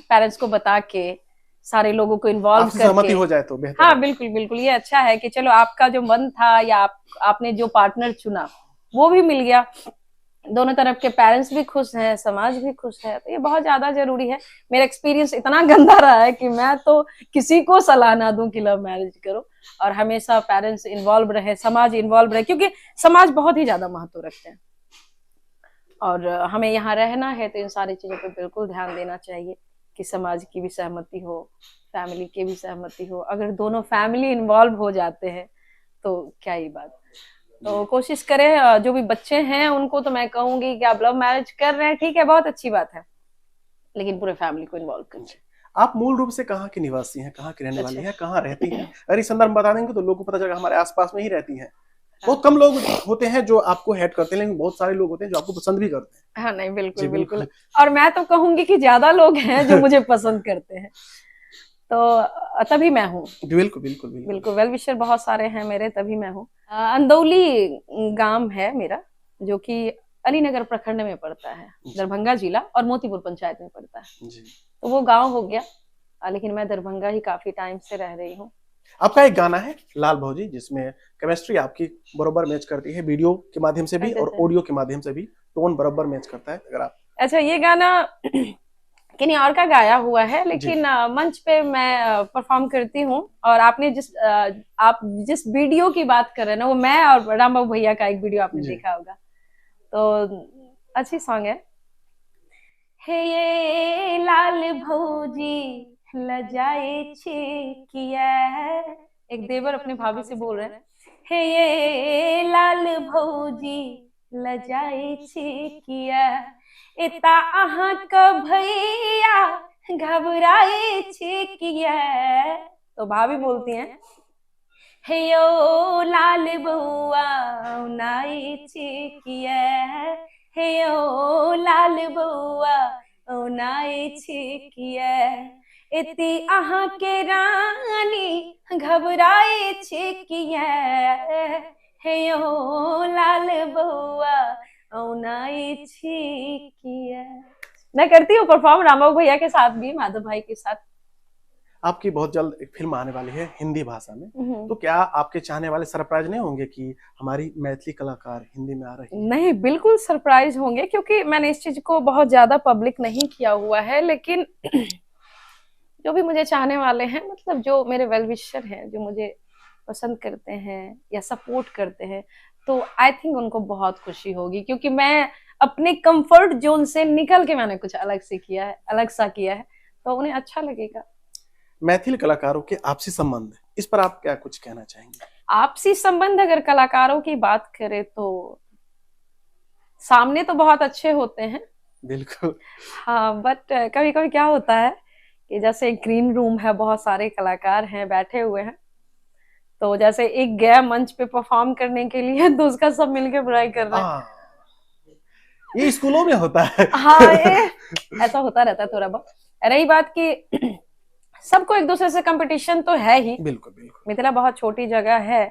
पेरेंट्स को बता के, सारे लोगों को इन्वॉल्व करके सहमति हो जाए तो बेहतर। हाँ बिल्कुल बिल्कुल, ये अच्छा है कि चलो आपका जो मन था या आपने जो पार्टनर चुना वो भी मिल गया, दोनों तरफ के पेरेंट्स भी खुश हैं, समाज भी खुश है, तो ये बहुत ज्यादा जरूरी है। मेरा एक्सपीरियंस इतना गंदा रहा है कि मैं तो किसी को सलाह ना दूं कि लव मैरिज करो, और हमेशा पेरेंट्स इन्वॉल्व रहे, समाज इन्वॉल्व रहे, क्योंकि समाज बहुत ही ज्यादा महत्व रखते हैं और हमें यहाँ रहना है तो इन सारी चीजों पर बिल्कुल ध्यान देना चाहिए कि समाज की भी सहमति हो, फैमिली की भी सहमति हो। अगर दोनों फैमिली इन्वॉल्व हो जाते हैं तो क्या ही बात। तो कोशिश करें, जो भी बच्चे हैं उनको तो मैं कहूंगी कि आप लव मैरिज कर रहे हैं, ठीक है, बहुत अच्छी बात है, लेकिन पूरे फैमिली को इन्वॉल्व करिए। आप मूल रूप से कहाँ की निवासी हैं, कहाँ की रहने वाली हैं, कहाँ रहती हैं? अगर इस संदर्भ में बता देंगे तो लोगों को पता चलेगा हमारे आसपास में ही रहती हैं। बहुत कम लोग होते हैं जो आपको हेट करते हैं, लेकिन बहुत सारे लोग होते हैं जो आपको पसंद भी करते हैं। हाँ, नहीं, बिल्कुल जी, बिल्कुल। और मैं तो कहूंगी कि ज्यादा लोग हैं जो मुझे पसंद करते हैं, तो तभी मैं हूँ। बिल्कुल बिल्कुल बिल्कुल, वेल विशर बहुत सारे हैं मेरे, तभी मैं हूँ। अंदौली गांव है मेरा, जो कि अलीनगर प्रखंड में पड़ता है, दरभंगा जिला, और मोतीपुर पंचायत में पड़ता है जी। तो वो गांव हो गया, लेकिन मैं दरभंगा ही काफी टाइम से रह रही हूँ। आपका एक गाना है लाल भौजी, जिसमें केमिस्ट्री आपकी बराबर मैच करती है, वीडियो के माध्यम से भी और ऑडियो के माध्यम से भी टोन बराबर मैच करता है। अगर आप अच्छा, ये गाना किन्हीं और का गाया हुआ है, लेकिन मंच पे मैं परफॉर्म करती हूँ, और आपने आप जिस वीडियो की बात कर रहे हैं ना, वो मैं और राम बाबू भैया का एक वीडियो आपने देखा होगा, तो अच्छी सॉन्ग है। हे ये लाल भौजी लजाए छे किया, एक देवर अपने भाभी से बोल रहे हैं, हे ये लाल भौजी लजाए छे किया, इता अहाँ का भैया घबराए छे किया। तो भाभी बोलती हैं, हे यो लाल बउआ नाई छे किया, हे यो लाल बउआ नाई छे किया, इति अहाँ के रानी घबराए छे किया, हे यो लाल बउआ नाई छे किया। मैं करती हूँ परफॉर्म रामबाबू भैया के साथ भी, माधव भाई के साथ। आपकी बहुत जल्द एक फिल्म आने वाली है हिंदी भाषा में, तो क्या आपके चाहने वाले सरप्राइज नहीं होंगे कि हमारी मैथिली कलाकार हिंदी में आ रही है? नहीं, बिल्कुल सरप्राइज होंगे, क्योंकि मैंने इस चीज को बहुत ज्यादा पब्लिक नहीं किया हुआ है, लेकिन जो भी मुझे चाहने वाले हैं, मतलब जो मेरे वेल विशर हैं, जो मुझे पसंद करते हैं या सपोर्ट करते हैं, तो आई थिंक उनको बहुत खुशी होगी, क्योंकि मैं अपने कंफर्ट जोन से निकल के मैंने कुछ अलग से किया है, अलग सा किया है, तो उन्हें अच्छा लगेगा। मैथिली कलाकारों के आपसी संबंध, इस पर आप क्या कुछ कहना चाहेंगे? आपसी संबंध अगर कलाकारों की बात करें तो सामने तो बहुत अच्छे होते हैं, बिल्कुल, हाँ, बट कभी कभी क्या होता है कि जैसे ग्रीन रूम है, बहुत सारे कलाकार हैं बैठे हुए हैं, तो जैसे एक गया मंच पे परफॉर्म करने के लिए, तो उसका सब मिलके बुराई कर रहे हैं। ये स्कूलों में होता है। हाँ, ये ऐसा होता रहता है थोड़ा बहुत। रही बात की सबको एक दूसरे से कंपटीशन तो है ही, बिल्कुल बिल्कुल। मिथिला बहुत छोटी जगह है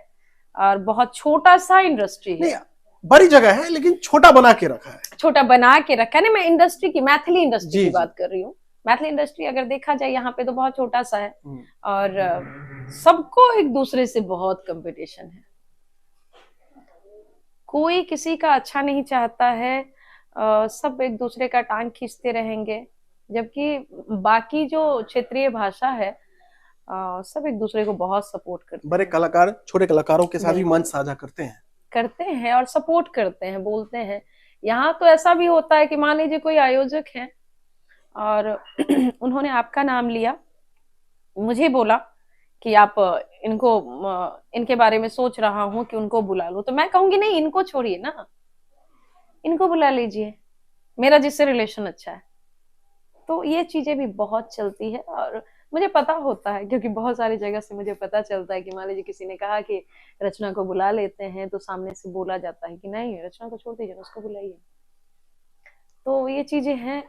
और बहुत छोटा सा इंडस्ट्री है। बड़ी जगह है लेकिन छोटा बना के रखा है, छोटा बना के रखा है ना। मैं इंडस्ट्री की, मैथिली इंडस्ट्री की बात कर रही हूँ। मैथिली इंडस्ट्री अगर देखा जाए यहाँ पे तो बहुत छोटा सा है, और सबको एक दूसरे से बहुत कंपटीशन है, कोई किसी का अच्छा नहीं चाहता है, सब एक दूसरे का टांग खींचते रहेंगे, जबकि बाकी जो क्षेत्रीय भाषा है सब एक दूसरे को बहुत सपोर्ट करते हैं। बड़े कलाकार छोटे कलाकारों के साथ भी मंच साझा करते हैं और सपोर्ट करते हैं, बोलते हैं। यहाँ तो ऐसा भी होता है कि मान लीजिए कोई आयोजक है और उन्होंने आपका नाम लिया, मुझे बोला कि आप इनके बारे में सोच रहा हूँ कि उनको बुला लो, तो मैं कहूंगी नहीं, इनको छोड़िए ना, इनको बुला लीजिए, मेरा जिससे रिलेशन अच्छा है। तो ये चीजें भी बहुत चलती है और मुझे पता होता है, क्योंकि बहुत सारी जगह से मुझे पता चलता है कि मान लीजिए किसी ने कहा कि रचना को बुला लेते हैं, तो सामने से बोला जाता है कि नहीं, रचना को छोड़ दीजिए, उसको बुलाइए। तो ये चीजें हैं,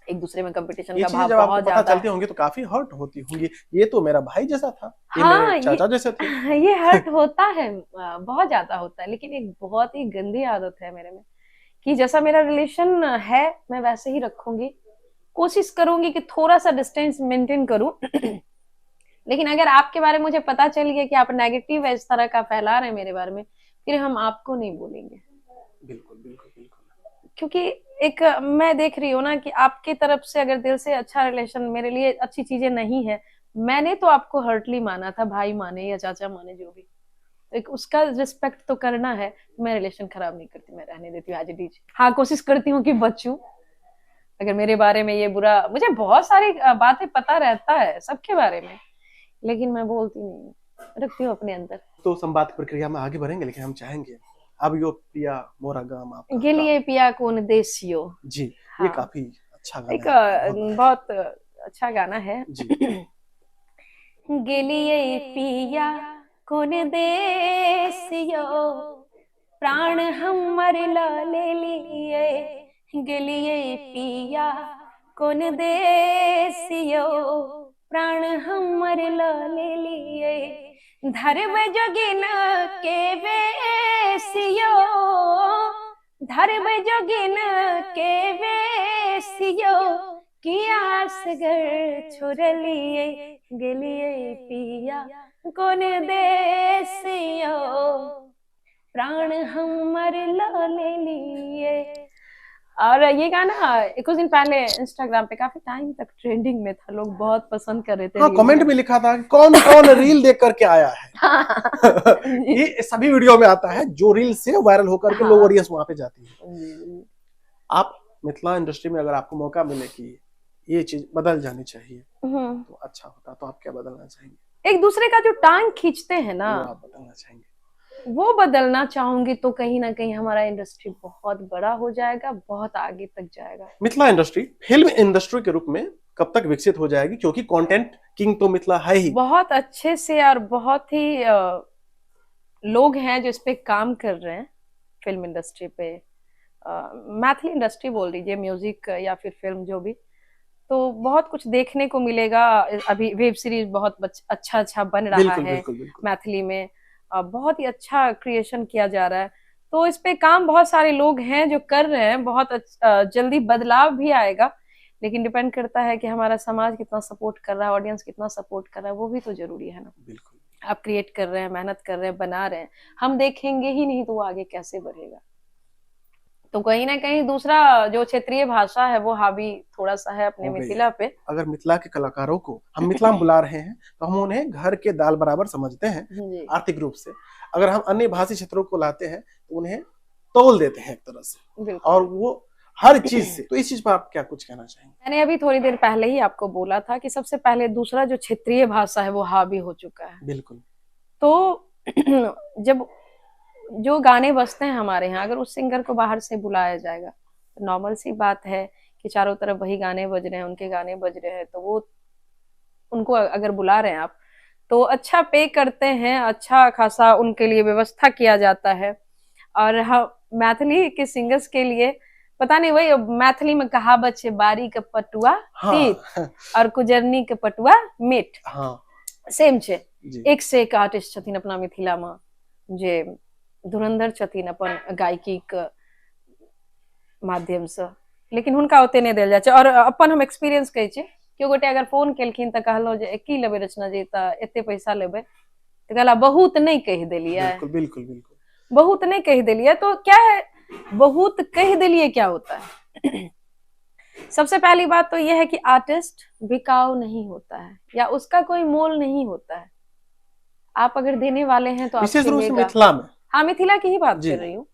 एक दूसरे में कंपटीशन का भाव बहुत ज्यादा चलती होंगी तो काफी हर्ट होती होंगी, ये तो मेरा भाई जैसा था, ये मेरे चाचा जैसे थे। ये हर्ट होता है, बहुत ज्यादा होता है, लेकिन एक बहुत ही गंदी आदत है मेरे में कि जैसा मेरा रिलेशन है मैं वैसे ही रखूंगी, कोशिश करूंगी कि थोड़ा सा डिस्टेंस मेंटेन करूं। लेकिन अगर आपके बारे में मुझे पता चल गया कि आप नेगेटिव इस तरह का फैला रहे हैं मेरे बारे में, फिर हम आपको नहीं बोलेंगे। बिल्कुल बिल्कुल बिल्कुल। क्योंकि एक मैं देख रही हूँ ना कि आपकी तरफ से अगर दिल से अच्छा रिलेशन, मेरे लिए अच्छी चीजें नहीं है, मैंने तो आपको हर्टली माना था, भाई माने या चाचा माने जो भी, एक उसका रिस्पेक्ट तो करना है। मैं रिलेशन खराब नहीं करती, मैं रहने देती हूँ एज इट इज। हाँ, कोशिश करती हूँ कि बचूं। अगर मेरे बारे में ये बुरा, मुझे बहुत सारी बातें पता रहता है सबके बारे में, लेकिन मैं बोलती नहीं हूँ, रखती हूँ अपने अंदर। तो संवाद की प्रक्रिया में आगे बढ़ेंगे, लेकिन हम चाहेंगे अब यो पिया मोरा गाम आपका गेलिए पिया कौन देसियो। जी, ये हाँ, काफी अच्छा गाना एक है, बहुत अच्छा गाना है। जी। गेलिए पिया कौन देसियो, प्राण हमर ले लिए। गेलिए पिया कौन देसियो, प्राण हमर ले लिए। धर्म जोगिन के वेसियो, धर्म जोगिन के वेसियो, किया सगर छोड़लिए। गेलिए पिया कौन देसियो, प्राण हमर ले लिए। और ये गाना कुछ दिन पहले इंस्टाग्राम पे काफी टाइम तक ट्रेंडिंग में था, लोग बहुत पसंद कर रहे थे। हाँ, कमेंट में लिखा था कौन कौन रील देख करके आया है। ये सभी वीडियो में आता है, जो रील से वायरल होकर के लोग ऑडियंस वहां पे जाती है। आप मिथिला इंडस्ट्री में अगर आपको मौका मिले कि ये चीज बदल जानी चाहिए तो अच्छा होता, तो आप क्या बदलना चाहेंगे? एक दूसरे का जो टांग खींचते हैं ना, वो आप बदलना चाहेंगे? वो बदलना चाहूंगी, तो कहीं ना कहीं हमारा इंडस्ट्री बहुत बड़ा हो जाएगा, बहुत आगे तक जाएगा। मिथिला इंडस्ट्री फिल्म इंडस्ट्री के रूप में कब तक विकसित हो जाएगी, क्योंकि कंटेंट किंग तो मिथिला है ही। बहुत अच्छे से, और बहुत ही लोग हैं जो इस पे काम कर रहे हैं फिल्म इंडस्ट्री पे। मैथिली इंडस्ट्री बोल दीजिए, म्यूजिक या फिर फिल्म जो भी, तो बहुत कुछ देखने को मिलेगा। अभी वेब सीरीज बहुत अच्छा बन रहा बिल्कुल, है बिल्कुल, बिल्कुल। मैथिली में, बहुत ही अच्छा क्रिएशन किया जा रहा है। तो इस पे काम बहुत सारे लोग हैं जो कर रहे हैं, बहुत जल्दी बदलाव भी आएगा, लेकिन डिपेंड करता है कि हमारा समाज कितना सपोर्ट कर रहा है, ऑडियंस कितना सपोर्ट कर रहा है, वो भी तो जरूरी है ना। बिल्कुल। आप क्रिएट कर रहे हैं, मेहनत कर रहे हैं, बना रहे हैं, हम देखेंगे ही नहीं तो वो आगे कैसे बढ़ेगा। तो कहीं ना कहीं दूसरा जो क्षेत्रीय भाषा है वो हावी थोड़ा सा है अपने मिथिला पे। अगर मिथिला के कलाकारों को हम मिथिला में बुला रहे हैं तो हम उन्हें घर के दाल बराबर समझते हैं आर्थिक रूप से। अगर हम अन्य भाषी क्षेत्रों को लाते हैं तो उन्हें तोल देते हैं एक तरह से, और वो हर चीज से। तो इस चीज पर आप क्या कुछ कहना चाहेंगे? मैंने अभी थोड़ी देर पहले ही आपको बोला था कि सबसे पहले दूसरा जो क्षेत्रीय भाषा है वो हावी हो चुका है। बिल्कुल। तो जब जो गाने बजते हैं हमारे यहाँ, अगर उस सिंगर को बाहर से बुलाया जाएगा तो नॉर्मल सी बात है कि चारों तरफ वही गाने बज रहे हैं, उनके गाने बज रहे हैं, तो वो उनको अगर बुला रहे हैं आप, तो अच्छा पे करते हैं, अच्छा खासा उनके लिए व्यवस्था किया जाता है। और हम मैथिली के सिंगर्स के लिए पता नहीं, वही मैथिली में कहावत है, बारी के पटुआ तीत और कुजरनी के पटुआ मीठ। सेम छे, एक से एक आर्टिस्ट छथिन अपना मिथिला में जे धुरंधर छथिन अपन गायकी के माध्यम से, लेकिन हुनका ओते नहीं देल जाय छै। और अपन हम एक्सपीरियंस कहै छी, केओ गोटे अगर फोन केलखिन तऽ कहलहुँ जे की लेबै रचना जी, तऽ एते पैसा लेबै, तऽ कहला बहुत नहीं कह देलिए। बिल्कुल बिल्कुल बिल्कुल, बहुत नहीं कह देलिए। तो क्या है, बहुत कह देलिए क्या होता है? सबसे पहली बात तो यह है कि आर्टिस्ट बिकाऊ नहीं होता है, या उसका कोई मोल नहीं होता है। आप अगर देने वाले हैं तो आप विशेष रूप से मिथिला में, हाँ मिथिला की ही बात कर रही हूँ,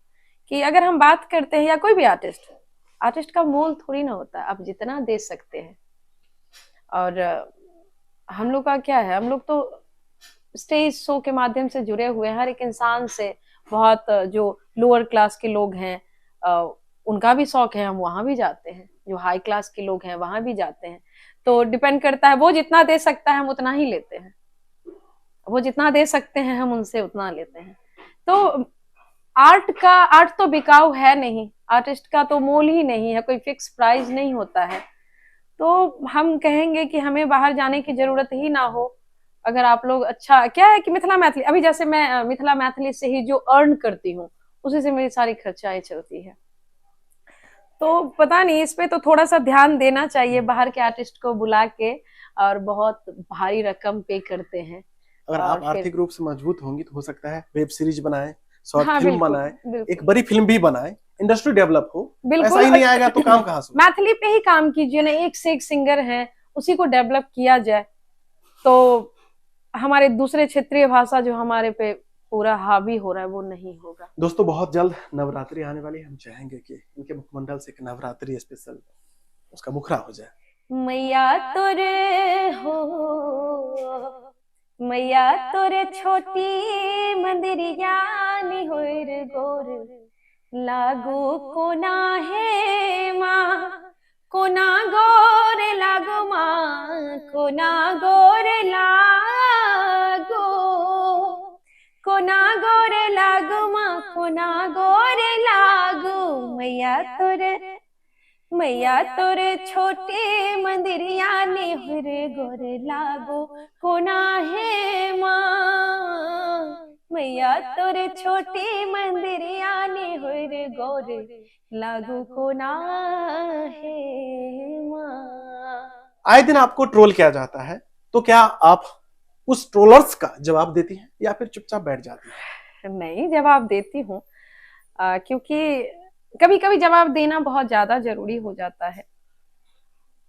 कि अगर हम बात करते हैं या कोई भी आर्टिस्ट का मोल थोड़ी ना होता है, आप जितना दे सकते हैं। और हम लोग का क्या है, हम लोग तो स्टेज शो के माध्यम से जुड़े हुए हैं हर एक इंसान से। बहुत जो लोअर क्लास के लोग हैं उनका भी शौक है, हम वहां भी जाते हैं। जो हाई क्लास के लोग हैं वहां भी जाते हैं। तो डिपेंड करता है, वो जितना दे सकता है हम उतना ही लेते हैं, वो जितना दे सकते हैं हम उनसे उतना लेते हैं। तो आर्ट तो बिकाऊ है नहीं, आर्टिस्ट का तो मोल ही नहीं है, कोई फिक्स प्राइस नहीं होता है। तो हम कहेंगे कि हमें बाहर जाने की जरूरत ही ना हो। अगर आप लोग अच्छा, क्या है कि मिथिला मैथिली, अभी जैसे मैं मिथिला मैथिली से ही जो अर्न करती हूँ उसी से मेरी सारी खर्चाएं चलती है। तो पता नहीं, इस पे तो थोड़ा सा ध्यान देना चाहिए। बाहर के आर्टिस्ट को बुला के और बहुत भारी रकम पे करते हैं। अगर आप आर्थिक रूप से मजबूत होंगी तो हो सकता है वेब सीरीज बनाए, शॉर्ट फिल्म बनाए, एक बड़ी फिल्म भी बनाए, इंडस्ट्री डेवलप हो। बिल्कुल, ऐसा ही नहीं आएगा तो काम कहाँ से? मैथिली पे ही काम कीजिए ना, एक से एक सिंगर हैं, उसी को डेवलप किया जाए तो हमारे दूसरे क्षेत्रीय भाषा जो हमारे पे पूरा हावी हो रहा है वो नहीं होगा। दोस्तों बहुत जल्द नवरात्रि आने वाली है, हम चाहेंगे कि इनके मुखमंडल से एक नवरात्रि स्पेशल उसका मुखरा हो जाए। मैया तोरे हो, मैया तोरे छोटी मंदिरिया निहोर गोर लागू कोना है माँ, कोना गोर लागो माँ, कोना गोर लागो, कोना गोर लागो माँ, कोना गोर लागो। मैया तोरे छोटे मंदिरिया निहुर गोर लागो कोना है माँ, मैया तोरे छोटे मंदिरिया निहुर गोर लागो कोना है माँ। आए दिन आपको ट्रोल किया जाता है, तो क्या आप उस ट्रोलर्स का जवाब देती हैं या फिर चुपचाप बैठ जाती हैं? नहीं, जवाब देती हूँ, क्योंकि कभी कभी जवाब देना बहुत ज्यादा जरूरी हो जाता है।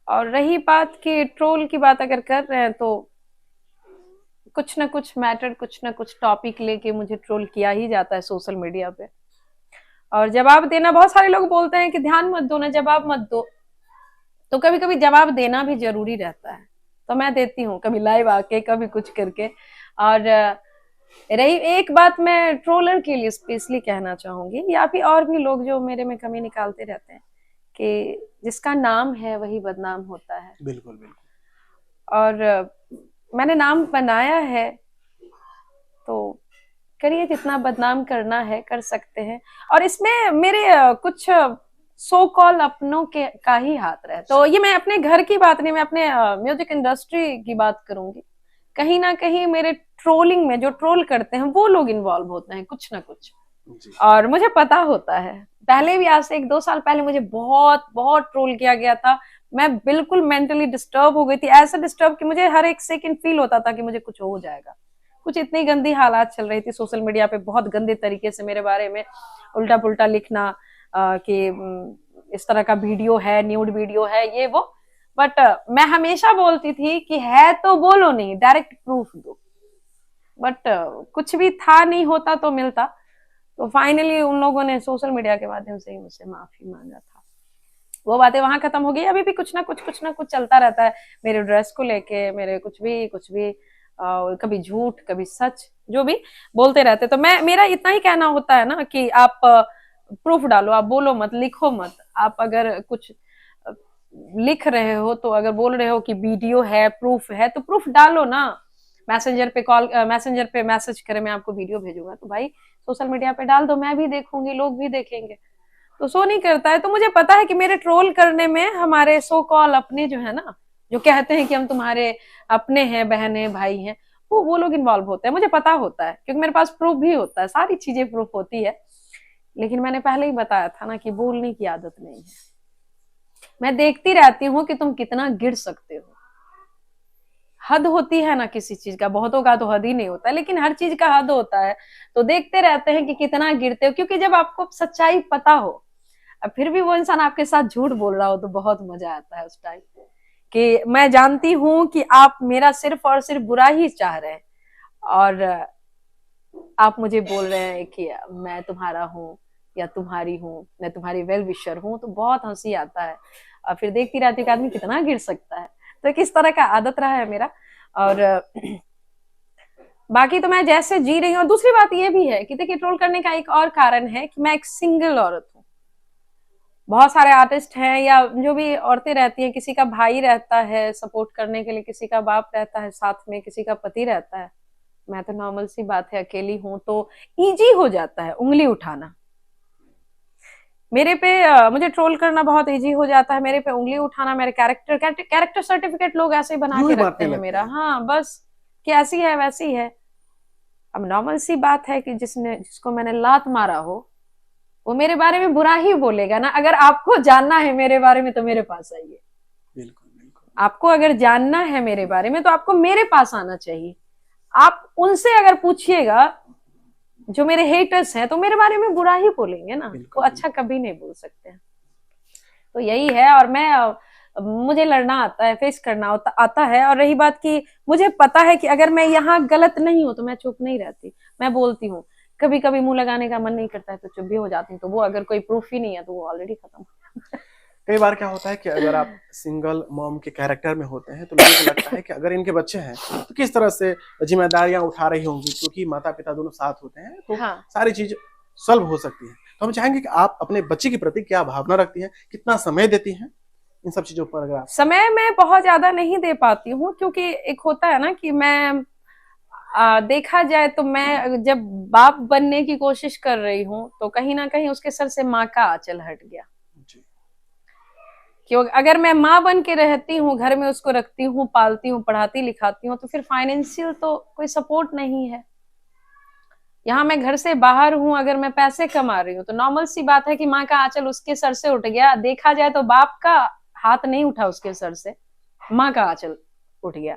और रही बात कि ट्रोल की बात अगर कर रहे हैं तो कुछ ना कुछ मैटर, कुछ ना कुछ टॉपिक लेके मुझे ट्रोल किया ही जाता है सोशल मीडिया पे। और जवाब देना, बहुत सारे लोग बोलते हैं कि ध्यान मत दो ना, जवाब मत दो, तो कभी कभी जवाब देना भी जरूरी रहता है, तो मैं देती हूँ, कभी लाइव आके, कभी कुछ करके। और रही एक बात, मैं ट्रोलर के लिए स्पेशली कहना चाहूंगी, या फिर और भी लोग जो मेरे में कमी निकालते रहते हैं, कि जिसका नाम है वही बदनाम होता है। बिल्कुल बिल्कुल। और मैंने नाम बनाया है तो करिए, जितना बदनाम करना है कर सकते हैं। और इसमें मेरे कुछ सो कॉल अपनों के का ही हाथ रहे, तो ये मैं अपने घर की बात नहीं, मैं अपने म्यूजिक इंडस्ट्री की बात करूंगी। कहीं ना कहीं मेरे ट्रोलिंग में जो ट्रोल करते हैं वो लोग इन्वॉल्व होते हैं कुछ ना कुछ, और मुझे पता होता है। पहले भी, आज से 1-2 साल पहले मुझे बहुत बहुत ट्रोल किया गया था। मैं बिल्कुल मेंटली डिस्टर्ब हो गई थी, ऐसा डिस्टर्ब कि मुझे हर एक सेकंड फील होता था कि मुझे कुछ हो जाएगा। कुछ इतनी गंदी हालात चल रही थी सोशल मीडिया पे, बहुत गंदे तरीके से मेरे बारे में उल्टा पुल्टा लिखना, कि इस तरह का वीडियो है, न्यूड वीडियो है, ये वो। बट मैं हमेशा बोलती थी कि है तो बोलो नहीं, डायरेक्ट प्रूफ दो। बट कुछ भी था नहीं, होता तो मिलता। तो फाइनली उन लोगों ने सोशल मीडिया के माध्यम से ही मुझसे माफी मांगा था, वो बातें वहां खत्म हो गई। अभी भी कुछ ना कुछ चलता रहता है मेरे ड्रेस को लेके, मेरे कुछ भी कभी झूठ कभी सच, जो भी बोलते रहते। तो मेरा इतना ही कहना होता है ना कि आप प्रूफ डालो, आप बोलो मत, लिखो मत। आप अगर कुछ लिख रहे हो, तो अगर बोल रहे हो कि वीडियो है, प्रूफ है, तो प्रूफ डालो ना। मैसेंजर पे मैसेज करे, मैं आपको वीडियो भेजूंगा, तो भाई सोशल मीडिया पे डाल दो, मैं भी देखूंगी, लोग भी देखेंगे। तो सो नहीं करता है। तो मुझे पता है कि मेरे ट्रोल करने में हमारे सो कॉल अपने जो है ना, जो कहते हैं कि हम तुम्हारे अपने हैं, बहन है, भाई हैं, वो लोग इन्वॉल्व होते हैं। मुझे पता होता है, क्योंकि मेरे पास प्रूफ भी होता है, सारी चीजें प्रूफ होती है। लेकिन मैंने पहले ही बताया था ना कि बोलने की आदत नहीं है। मैं देखती रहती हूँ कि तुम कितना गिर सकते हो। हद होती है ना किसी चीज का, बहुतों का तो हद ही नहीं होता, लेकिन हर चीज का हद होता है। तो देखते रहते हैं कि कितना गिरते हो, क्योंकि जब आपको सच्चाई पता हो, अब फिर भी वो इंसान आपके साथ झूठ बोल रहा हो, तो बहुत मजा आता है उस टाइम, कि मैं जानती हूं कि आप मेरा सिर्फ और सिर्फ बुरा ही चाह रहे हैं, और आप मुझे बोल रहे हैं कि मैं तुम्हारा हूँ या तुम्हारी हूँ, मैं तुम्हारी वेल विशर हूँ, तो बहुत हंसी आता है। और फिर देखती रहती कि आदमी कितना गिर सकता है। तो किस तरह का आदत रहा है मेरा। और बाकी तो मैं जैसे जी रही हूँ। और दूसरी बात ये भी है कि देखिए, ट्रोल करने का एक और कारण है कि मैं एक सिंगल औरत हूँ। बहुत सारे आर्टिस्ट हैं, या जो भी औरतें रहती हैं, किसी का भाई रहता है सपोर्ट करने के लिए, किसी का बाप रहता है साथ में, किसी का पति रहता है। मैं तो नॉर्मल सी बात है, अकेली हूं, तो इजी हो जाता है उंगली उठाना। मेरे पे मुझे ट्रोल करना बहुत इजी हो जाता है, मेरे पे उंगली उठाना। मेरे कैरेक्टर सर्टिफिकेट लोग ऐसे ही बना के रखते हैं मेरा। हाँ, बस कि ऐसी है वैसी है। अब नॉर्मल सी बात है कि जिसको मैंने लात मारा हो, वो मेरे बारे में बुरा ही बोलेगा ना। अगर आपको जानना है मेरे बारे में तो मेरे पास आइए। बिल्कुल बिल्कुल। आपको अगर जानना है मेरे बारे में तो आपको मेरे पास आना चाहिए। आप उनसे अगर पूछिएगा जो मेरे हेटर्स हैं तो मेरे बारे में बुरा ही बोलेंगे ना, बिल्कुल, वो अच्छा कभी नहीं बोल सकते हैं। तो यही है। और मैं मुझे लड़ना आता है, फेस करना आता है। और रही बात की, मुझे पता है कि अगर मैं यहाँ गलत नहीं हूँ तो मैं चुप नहीं रहती, मैं बोलती हूँ। कभी कभी मुंह लगाने का मन नहीं करता है तो चुप भी हो जाती हूँ, तो वो अगर कोई प्रूफ ही नहीं है तो वो ऑलरेडी खत्म। कई बार क्या होता है कि अगर आप सिंगल मॉम के कैरेक्टर में होते हैं तो लोगों को लगता है कि अगर इनके बच्चे हैं तो किस तरह से जिम्मेदारियां उठा रही होंगी, क्योंकि माता पिता दोनों साथ होते हैं तो हाँ। सारी चीज सॉल्व हो सकती है। तो हम चाहेंगे कि आप अपने बच्चे के प्रति क्या भावना रखती हैं, कितना समय देती हैं इन सब चीजों पर? अगर आप समय मैं बहुत ज्यादा नहीं दे पाती हूँ, क्योंकि एक होता है ना कि मैं देखा जाए तो मैं जब बाप बनने की कोशिश कर रही हूँ तो कहीं ना कहीं उसके सर से माँ का आंचल हट गया। जी, क्योंकि अगर मैं माँ बन के रहती हूँ, घर में उसको रखती हूँ, पालती हूँ, पढ़ाती लिखाती हूँ, तो फिर फाइनेंशियल तो कोई सपोर्ट नहीं है। यहाँ मैं घर से बाहर हूँ, अगर मैं पैसे कमा रही हूँ तो नॉर्मल सी बात है कि माँ का आंचल उसके सर से उठ गया। देखा जाए तो बाप का हाथ नहीं उठा उसके सर से, माँ का आंचल उठ गया।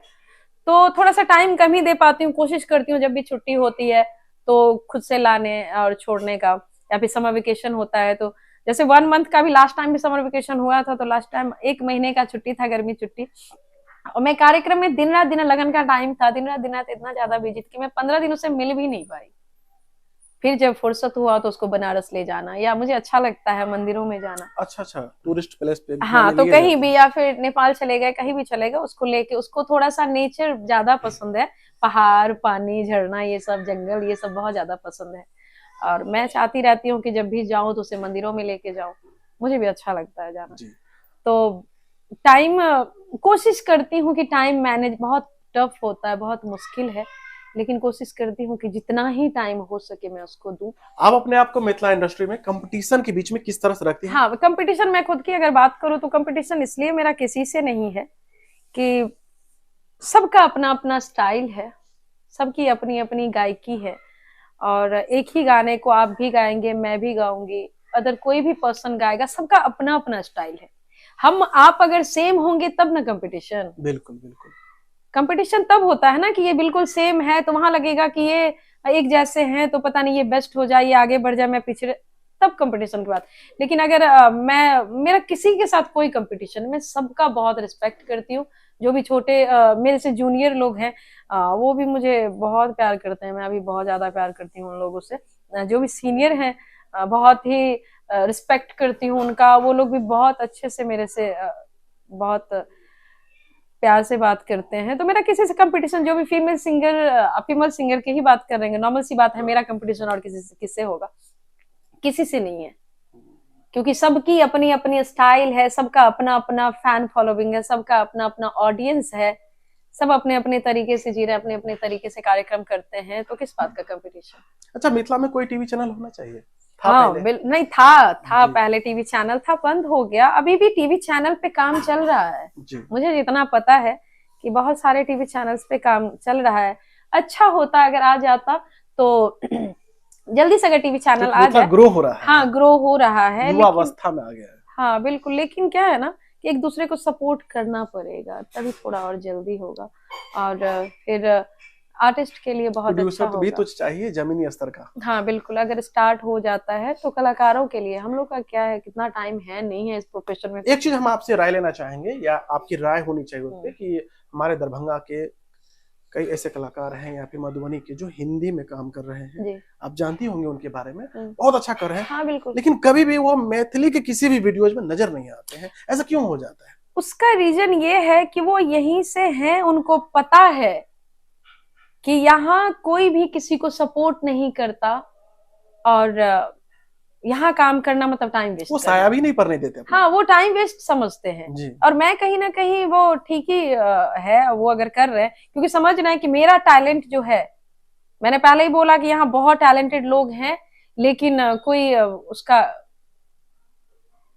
तो थोड़ा सा टाइम कम ही दे पाती हूँ, कोशिश करती हूँ जब भी छुट्टी होती है तो खुद से लाने और छोड़ने का, या फिर समर वेकेशन होता है तो जैसे 1 मंथ का भी लास्ट टाइम भी समर वेकेशन हुआ था, तो लास्ट टाइम 1 महीने का छुट्टी था, गर्मी छुट्टी। और मैं कार्यक्रम में दिन रात लगन का टाइम था, दिन रात इतना ज्यादा बिजी थी कि मैं 15 दिनों से मिल भी नहीं पाई। फिर जब फुर्सत हुआ तो उसको बनारस ले जाना, या मुझे अच्छा लगता है मंदिरों में जाना। अच्छा अच्छा, टूरिस्ट प्लेस पे हाँ, घुमाने तो लिए कहीं जाते भी, हैं। या फिर नेपाल चले गए, कहीं भी चले गए, उसको लेके, उसको थोड़ा सा नेचर ज्यादा पसंद है, पहाड़, पानी, झरना, ये सब, जंगल, ये सब बहुत ज्यादा पसंद है। और मैं चाहती रहती हूँ कि जब भी जाऊं तो उसे मंदिरों में लेके जाऊं, मुझे भी अच्छा लगता है जाना। जी, तो टाइम कोशिश करती हूँ कि टाइम मैनेज बहुत टफ होता है, बहुत मुश्किल है, लेकिन कोशिश करती हूँ कि जितना ही टाइम हो सके मैं उसको दूं। आप अपने आप को मिथिला इंडस्ट्री में कंपटीशन के बीच में किस तरह से रखती हैं? हाँ, कंपटीशन मैं खुद की अगर बात करूँ तो कंपटीशन इसलिए मेरा किसी से नहीं है कि सबका अपना अपना स्टाइल है, सबकी अपनी अपनी गायकी है। और एक ही गाने को आप भी गाएंगे, मैं भी गाऊंगी, अदर कोई भी पर्सन गाएगा, सबका अपना अपना स्टाइल है। हम आप अगर सेम होंगे तब ना कंपटीशन। बिल्कुल बिल्कुल। कंपटीशन तब होता है ना कि ये बिल्कुल सेम है तो वहां लगेगा कि ये एक जैसे हैं तो पता नहीं ये बेस्ट हो जाए, ये आगे बढ़ जाए, मैं पिछड़े, तब कंपटीशन की बात। लेकिन अगर मेरा किसी के साथ कोई कंपटीशन, मैं सबका बहुत रिस्पेक्ट करती हूँ। जो भी छोटे मेरे से जूनियर लोग हैं वो भी मुझे बहुत प्यार करते हैं, मैं भी बहुत ज्यादा प्यार करती हूँ उन लोगों से। जो भी सीनियर हैं बहुत ही रिस्पेक्ट करती हूँ उनका, वो लोग भी बहुत अच्छे से मेरे से बहुत प्यार से बात करते हैं। तो मेरा किसी से कंपटीशन, जो भी फीमेल सिंगर की ही बात कर रहे हैं, नॉर्मल सी बात है, मेरा कंपटीशन और किसी से किससे होगा? किसी से नहीं है, क्योंकि सबकी अपनी अपनी स्टाइल है, सबका अपना अपना फैन फॉलोइंग है, सबका अपना अपना ऑडियंस है, सब अपने अपने तरीके से जी रहे हैं, अपने अपने तरीके से कार्यक्रम करते हैं, तो किस बात का कंपटीशन? अच्छा, मिथिला में कोई टीवी चैनल होना चाहिए, था हाँ, पहले? नहीं था जी पहले टीवी चैनल था, बंद हो गया। अभी भी टीवी चैनल पे काम चल रहा है, जी। मुझे जितना पता है कि बहुत सारे टीवी चैनल्स पे काम चल रहा है। अच्छा होता अगर आ जाता तो जल्दी से अगर टीवी चैनल आ मिथिला जाए। ग्रो हो रहा है, हाँ, ग्रो हो रहा है, युवा लेकिन अवस्था में आ गया है। हाँ बिल्कुल, लेकिन क्या है ना कि एक दूसरे को सपोर्ट करना पड़ेगा, तभी थोड़ा और जल्दी होगा। और फिर आर्टिस्ट के लिए बहुत अच्छा प्रोड्यूसर भी होगा। तो चाहिए जमीनी स्तर का। हाँ बिल्कुल, अगर स्टार्ट हो जाता है तो कलाकारों के लिए, हम लोग का क्या है, कितना टाइम है नहीं है इस प्रोफेशन में। एक चीज हम आपसे राय लेना चाहेंगे, या आपकी राय होनी चाहिए उस पे, कि हमारे दरभंगा के कई ऐसे कलाकार हैं या फिर मधुबनी के जो हिंदी में काम कर रहे हैं, जी। आप जानती होंगे उनके बारे में, बहुत अच्छा कर रहे हैं, हाँ बिल्कुल। लेकिन कभी भी वो मैथिली के किसी भी वीडियोज में नजर नहीं आते हैं, ऐसा क्यों हो जाता है? उसका रीजन ये है कि वो यहीं से हैं, उनको पता है कि यहाँ कोई भी किसी को सपोर्ट नहीं करता, और यहाँ काम करना मतलब टाइम वेस्ट वो करना। साया भी नहीं पड़ने देते अपना। हाँ, वो टाइम वेस्ट समझते हैं। जी। और मैं कहीं ना कहीं वो ठीक ही है, वो अगर कर रहे हैं क्योंकि समझ रहे हैं कि मेरा टैलेंट जो है, मैंने पहले ही बोला कि यहाँ बहुत टैलेंटेड लोग हैं, लेकिन कोई उसका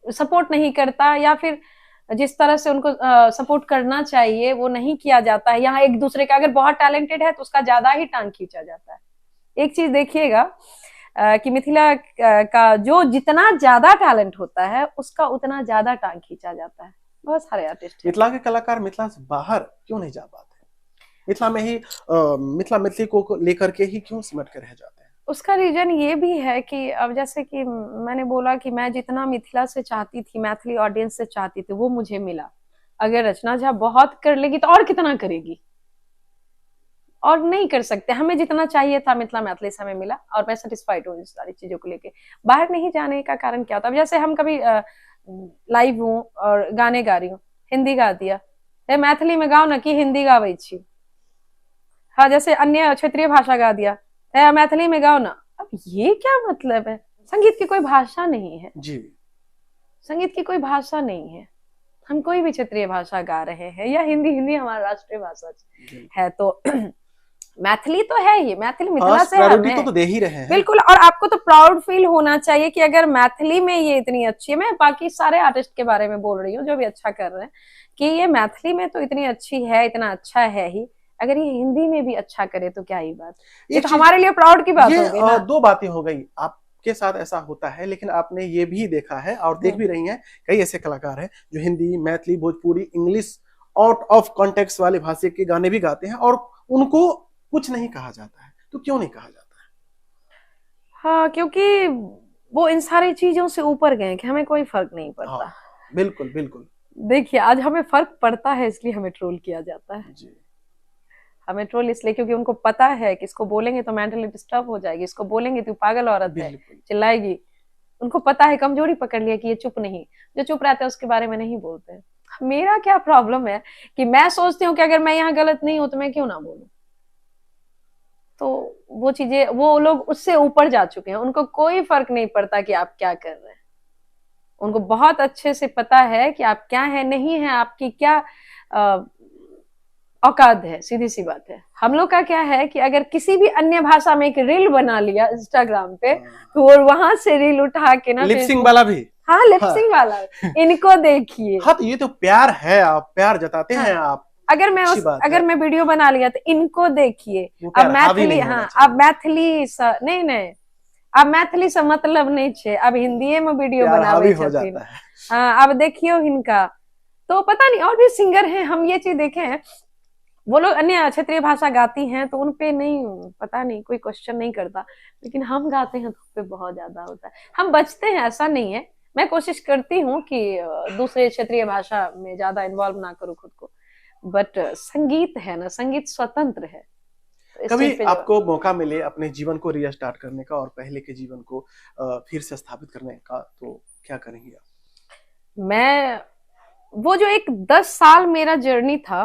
सपोर्ट नहीं करता, या फिर जिस तरह से उनको सपोर्ट करना चाहिए वो नहीं किया जाता है। यहाँ एक दूसरे का, अगर बहुत टैलेंटेड है तो उसका ज्यादा ही टांग खींचा जाता है। एक चीज देखिएगा कि मिथिला का जो जितना ज्यादा टैलेंट होता है उसका उतना ज्यादा टांग खींचा जाता है। बहुत सारे आर्टिस्ट मिथिला के कलाकार मिथिला से बाहर क्यों नहीं जा पाते? मिथिला में ही मिथिला मैथिली को लेकर के ही क्यों सिमट के रह जाते हैं? उसका रीजन ये भी है कि अब जैसे कि मैंने बोला कि मैं जितना मिथिला से चाहती थी, मैथिली ऑडियंस से चाहती थी, वो मुझे मिला। अगर रचना झा बहुत कर लेगी तो और कितना करेगी, और नहीं कर सकते। हमें जितना चाहिए था मिथिला मैथिली से हमें मिला, और मैं सेटिस्फाइड हूँ इस सारी चीजों को लेके। बाहर नहीं जाने का कारण क्या होता है? अब जैसे हम कभी लाइव हूँ और गाने गा रही हूँ, हिंदी गा दिया, तो मैथिली में गाओ ना कि हिंदी गावे छी। हाँ, जैसे अन्य क्षेत्रीय भाषा गा दिया, तो मैथिली में गाओ ना। अब ये क्या मतलब है? संगीत की कोई भाषा नहीं है, जी। संगीत की कोई भाषा नहीं है। हम कोई भी क्षेत्रीय भाषा गा रहे हैं, या हिंदी, हिंदी हमारा राष्ट्रीय भाषा है, तो मैथिली तो है ही, मैथिली मिथिला से प्रायोरिटी हमें तो दे ही रहे हैं। बिल्कुल। और आपको तो प्राउड फील होना चाहिए कि अगर मैथिली में ये इतनी अच्छी है, मैं बाकी सारे आर्टिस्ट के बारे में बोल रही हूँ जो भी अच्छा कर रहे हैं, कि ये मैथिली में तो इतनी अच्छी है, इतना अच्छा है ही, अगर ये हिंदी में भी अच्छा करे तो क्या ही बात, ये तो हमारे लिए प्राउड की बात हो गई ना। दो बातें हो गई, आपके साथ ऐसा होता है, लेकिन आपने ये भी देखा है और देख भी रही हैं, कई ऐसे कलाकार हैं जो Hindi, Maithili, Bhojpuri, English, out of context वाले भाषा के गाने भी गाते हैं और उनको कुछ नहीं कहा जाता है। तो क्यों नहीं कहा जाता है? हाँ, क्योंकि वो इन सारी चीजों से ऊपर गए कि हमें कोई फर्क नहीं पड़ता। हाँ, बिल्कुल बिल्कुल। देखिए, आज हमें फर्क पड़ता है, इसलिए हमें ट्रोल किया जाता है। जी। हमें ट्रोल इसलिए क्योंकि उनको पता है कि इसको बोलेंगे तो मेंटली डिस्टर्ब हो जाएगी, इसको बोलेंगे तो पागल औरत है, चिल्लाएगी। उनको पता है, कमजोरी पकड़ लिया कि ये चुप नहीं, जो चुप रहते हैं उसके बारे में नहीं बोलते हैं। मेरा क्या प्रॉब्लम है कि मैं सोचती हूँ कि अगर मैं यहाँ गलत नहीं हूं तो मैं क्यों ना बोलूं। तो वो चीजें, वो लोग उससे ऊपर जा चुके हैं, उनको कोई फर्क नहीं पड़ता कि आप क्या कर रहे हैं। उनको बहुत अच्छे से पता है कि आप क्या है, नहीं है, आपकी क्या औकात है। सीधी सी बात है। हम लोग का क्या है कि अगर किसी भी अन्य भाषा में एक रील बना लिया इंस्टाग्राम पे, तो वो वहां से रील उठा के ना, लिपसिंग वाला भी। हाँ, लिपसिंग वाला, इनको देखिए। हाँ, तो ये तो प्यार है, आप प्यार जताते हैं आप। अगर मैं वीडियो बना लिया तो इनको देखिए। अब मैथिली, हाँ, अब मैथिली नहीं नहीं, अब मैथिली से मतलब नहीं छे, अब हिंदी में वीडियो बनावे छथिन। हाँ, अब देखियो इनका तो पता नहीं, और भी सिंगर हैं, हम ये चीज देखे हैं, वो लोग अन्य क्षेत्रीय भाषा गाती हैं तो उनपे नहीं, पता नहीं, कोई क्वेश्चन नहीं करता, लेकिन हम गाते हैं तो उस पे बहुत ज्यादा होता है। हम बचते हैं, ऐसा नहीं है। मैं कोशिश करती हूँ कि दूसरे क्षेत्रीय भाषा में ज्यादा इन्वॉल्व ना करूँ खुद को, बट संगीत है ना, संगीत स्वतंत्र है। तो कभी आपको मौका मिले अपने जीवन को रीस्टार्ट करने का और पहले के जीवन को फिर से स्थापित करने का, तो क्या करेंगे आप? मैं, वो जो एक 10 साल मेरा जर्नी था,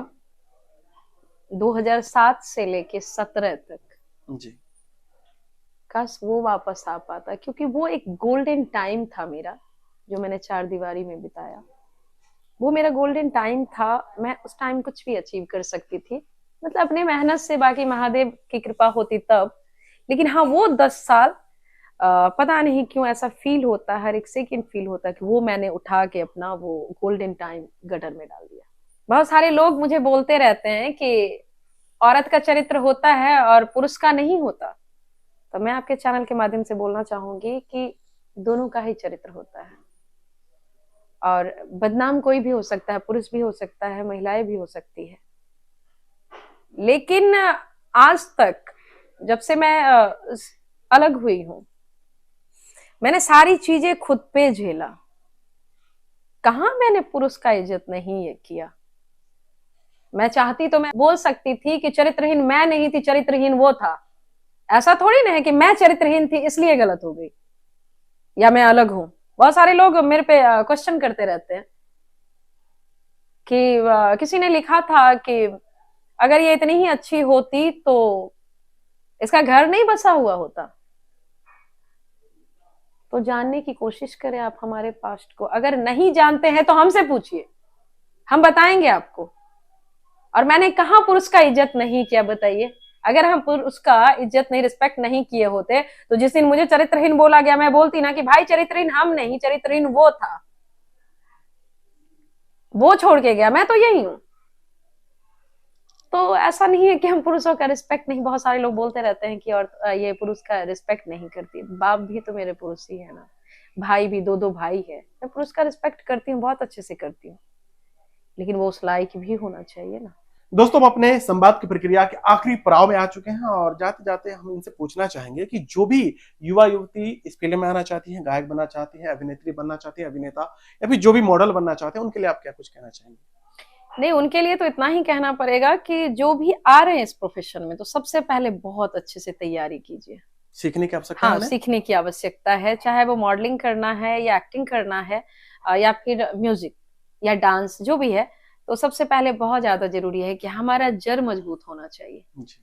2007 से लेके 17 तक, जी, काश वो वापस आ पाता, क्योंकि वो एक गोल्डन टाइम था मेरा, जो मैंने चार दीवारी में बिताया। वो मेरा गोल्डन टाइम था। मैं उस टाइम कुछ भी अचीव कर सकती थी, मतलब अपने मेहनत से, बाकी महादेव की कृपा होती तब। लेकिन हाँ, वो 10 साल पता नहीं क्यों ऐसा फील होता है, हर एक सेकंड फील होता है कि वो मैंने उठा के अपना वो गोल्डन टाइम गटर में डाल दिया। बहुत सारे लोग मुझे बोलते रहते हैं कि औरत का चरित्र होता है और पुरुष का नहीं होता। तो मैं आपके चैनल के माध्यम से बोलना चाहूंगी कि दोनों का ही चरित्र होता है, और बदनाम कोई भी हो सकता है, पुरुष भी हो सकता है, महिलाएं भी हो सकती है। लेकिन आज तक, जब से मैं अलग हुई हूं, मैंने सारी चीजें खुद पे झेला। कहां मैंने पुरुष का इज्जत नहीं ये किया। मैं चाहती तो मैं बोल सकती थी कि चरित्रहीन मैं नहीं थी, चरित्रहीन वो था। ऐसा थोड़ी ना है कि मैं चरित्रहीन थी इसलिए गलत हो गई, या मैं अलग हूं। बहुत सारे लोग मेरे पे क्वेश्चन करते रहते हैं कि किसी ने लिखा था कि अगर ये इतनी ही अच्छी होती तो इसका घर नहीं बसा हुआ होता। तो जानने की कोशिश करें आप हमारे पास्ट को। अगर नहीं जानते हैं तो हमसे पूछिए, हम बताएंगे आपको। और मैंने कहा पुरुष का इज्जत नहीं किया, बताइए। अगर हम पुरुष का इज्जत नहीं, रिस्पेक्ट नहीं किए होते, तो जिस दिन मुझे चरित्रहीन बोला गया, मैं बोलती ना कि भाई चरित्रहीन हम नहीं, चरित्रहीन वो था, वो छोड़ के गया, मैं तो यही हूं। तो ऐसा नहीं है कि हम पुरुषों का रिस्पेक्ट नहीं, बहुत सारे लोग बोलते रहते हैं कि और ये पुरुष का रिस्पेक्ट नहीं करती। बाप भी तो मेरे पुरुष ही है ना, भाई भी, दो भाई है। मैं पुरुष का रिस्पेक्ट करती हूँ, बहुत अच्छे से करती हूँ, लेकिन वो उस लायक भी होना चाहिए ना। दोस्तों, हम अपने संवाद की प्रक्रिया के आखिरी पड़ाव में आ चुके हैं और जाते जाते हम इनसे पूछना चाहेंगे कि जो भी युवा युवती इस फील्ड में आना चाहती हैं, गायक बनना चाहती है, अभिनेत्री बनना चाहती है, अभिनेता या फिर जो भी मॉडल बनना चाहते हैं, उनके लिए आप क्या कुछ कहना चाहेंगे? नहीं, उनके लिए तो इतना ही कहना पड़ेगा कि जो भी आ रहे हैं इस प्रोफेशन में, तो सबसे पहले बहुत अच्छे से तैयारी कीजिए। सीखने की आवश्यकता है हाँ, उन्हें? सीखने की आवश्यकता है, चाहे वो मॉडलिंग करना है या एक्टिंग करना है, या फिर म्यूजिक या डांस, जो भी है। तो सबसे पहले बहुत ज्यादा जरूरी है कि हमारा जड़ मजबूत होना चाहिए। जी,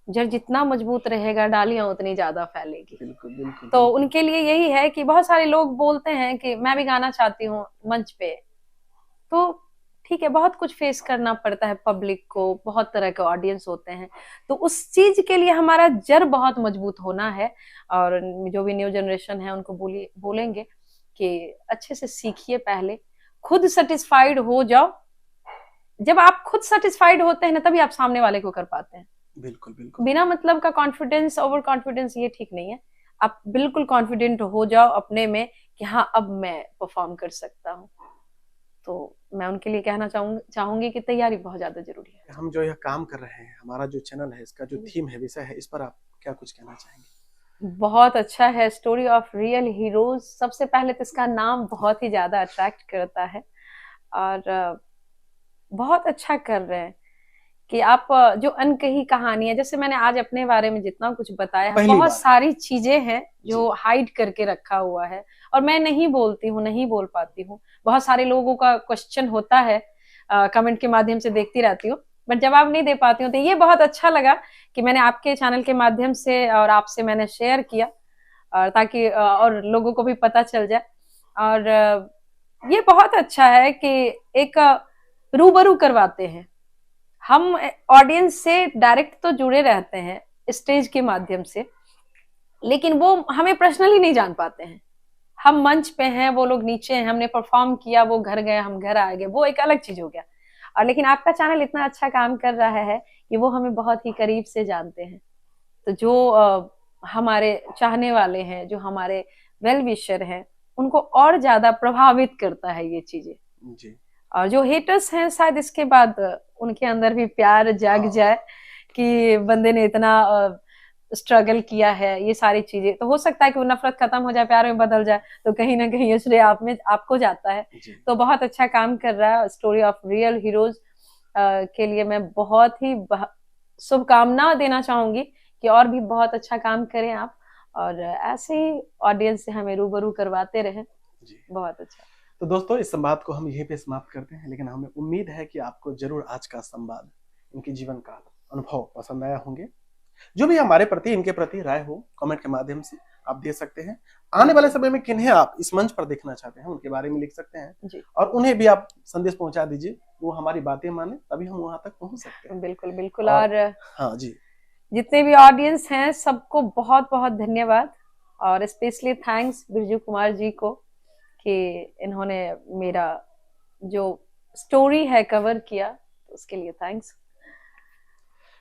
जड़ जितना मजबूत रहेगा, डालियां उतनी ज्यादा फैलेगी। बिल्कुल बिल्कुल तो बिल्कुल। उनके लिए यही है कि बहुत सारे लोग बोलते हैं कि मैं भी गाना चाहती हूँ मंच पे, तो ठीक है, बहुत कुछ फेस करना पड़ता है पब्लिक को, बहुत तरह के ऑडियंस होते हैं। तो उस चीज के लिए हमारा जड़ बहुत मजबूत होना है। और जो भी न्यू जनरेशन है उनको बोलेंगे कि अच्छे से सीखिए, पहले खुद सेटिस्फाइड हो जाओ। जब आप खुद सेटिस्फाइड होते हैं ना, तभी आप सामने वाले को कर पाते हैं। बिल्कुल बिल्कुल। बिना मतलब का कॉन्फिडेंस, ओवर कॉन्फिडेंस, ये ठीक नहीं है। आप बिल्कुल कॉन्फिडेंट हो जाओ अपने में कि हाँ, अब मैं परफॉर्म कर सकता हूँ। तो मैं उनके लिए कहना चाहूंगी कि तैयारी बहुत ज्यादा जरूरी है। हम जो यह काम कर रहे हैं, हमारा जो चैनल है, इसका जो थीम है, विषय है, इस पर आप क्या कुछ कहना चाहेंगे? बहुत अच्छा है, स्टोरी ऑफ रियल हीरोज। सबसे पहले तो इसका नाम बहुत ही ज्यादा अट्रैक्ट करता है। और बहुत अच्छा कर रहे हैं कि आप जो अनकही कहानी है, जैसे मैंने आज अपने बारे में जितना कुछ बताया है, पहली बहुत बार है। सारी चीजें हैं जो जी, हाइड करके रखा हुआ है। और मैं नहीं बोलती हूँ, नहीं बोल पाती हूँ। बहुत सारे लोगों का क्वेश्चन होता है, कमेंट के माध्यम से देखती रहती हूँ, बट जवाब नहीं दे पाती हूँ। तो ये बहुत अच्छा लगा कि मैंने आपके चैनल के माध्यम से और आपसे मैंने शेयर किया, और ताकि और लोगों को भी पता चल जाए। और ये बहुत अच्छा है कि एक रूबरू करवाते हैं। हम ऑडियंस से डायरेक्ट तो जुड़े रहते हैं स्टेज के माध्यम से, लेकिन वो हमें पर्सनली नहीं जान पाते हैं। हम मंच पे हैं, वो लोग नीचे हैं, हमने परफॉर्म किया, वो घर गए, हम घर आ गए, वो एक अलग चीज हो गया। और लेकिन आपका चैनल इतना अच्छा काम कर रहा है कि वो हमें बहुत ही करीब से जानते हैं। तो जो हमारे चाहने वाले हैं, जो हमारे वेल विशर हैं, उनको और ज्यादा प्रभावित करता है ये चीजें। जी। और जो हेटर्स हैं, शायद इसके बाद उनके अंदर भी प्यार जाग जाए कि बंदे ने इतना स्ट्रगल किया है, ये सारी चीजें। तो हो सकता है कि वो नफरत खत्म हो जाए, प्यार में बदल जाए, तो कहीं ना कहीं श्रेय आप में आपको जाता है। जी। तो बहुत अच्छा काम कर रहा है स्टोरी ऑफ रियल हीरोज के लिए। मैं बहुत ही शुभकामना देना चाहूंगी कि और भी बहुत अच्छा काम करें आप, और ऐसे ही ऑडियंस से हमें रूबरू करवाते रहें। जी। बहुत अच्छा। तो दोस्तों, इस संवाद को हम यहीं पे समाप्त करते हैं, लेकिन हमें उम्मीद है कि आपको जरूर आज का संवाद, इनकी जीवन का अनुभव पसंद आया होंगे। जो भी हमारे प्रति, इनके प्रति राय हो, कमेंट के माध्यम से आप दे सकते हैं। आने वाले समय में किन्हें आप इस मंच पर देखना चाहते हैं, उनके बारे में लिख सकते हैं जी, और उन्हें भी आप संदेश पहुंचा दीजिए। वो हमारी बातें माने, तभी हम वहां तक पहुंच सकते हैं। बिल्कुल बिल्कुल। और हाँ जी। जितने भी ऑडियंस हैं, सबको बहुत बहुत धन्यवाद। और स्पेशली थैंक्स बिरजू कुमार जी को कि इन्होंने मेरा जो स्टोरी है कवर किया, तो उसके लिए थैंक्स।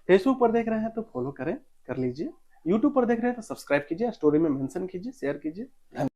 फेसबुक पर देख रहे हैं तो फॉलो करें, कर लीजिए। यूट्यूब पर देख रहे हैं तो सब्सक्राइब कीजिए, स्टोरी में मेंशन कीजिए, शेयर कीजिए। धन्यवाद।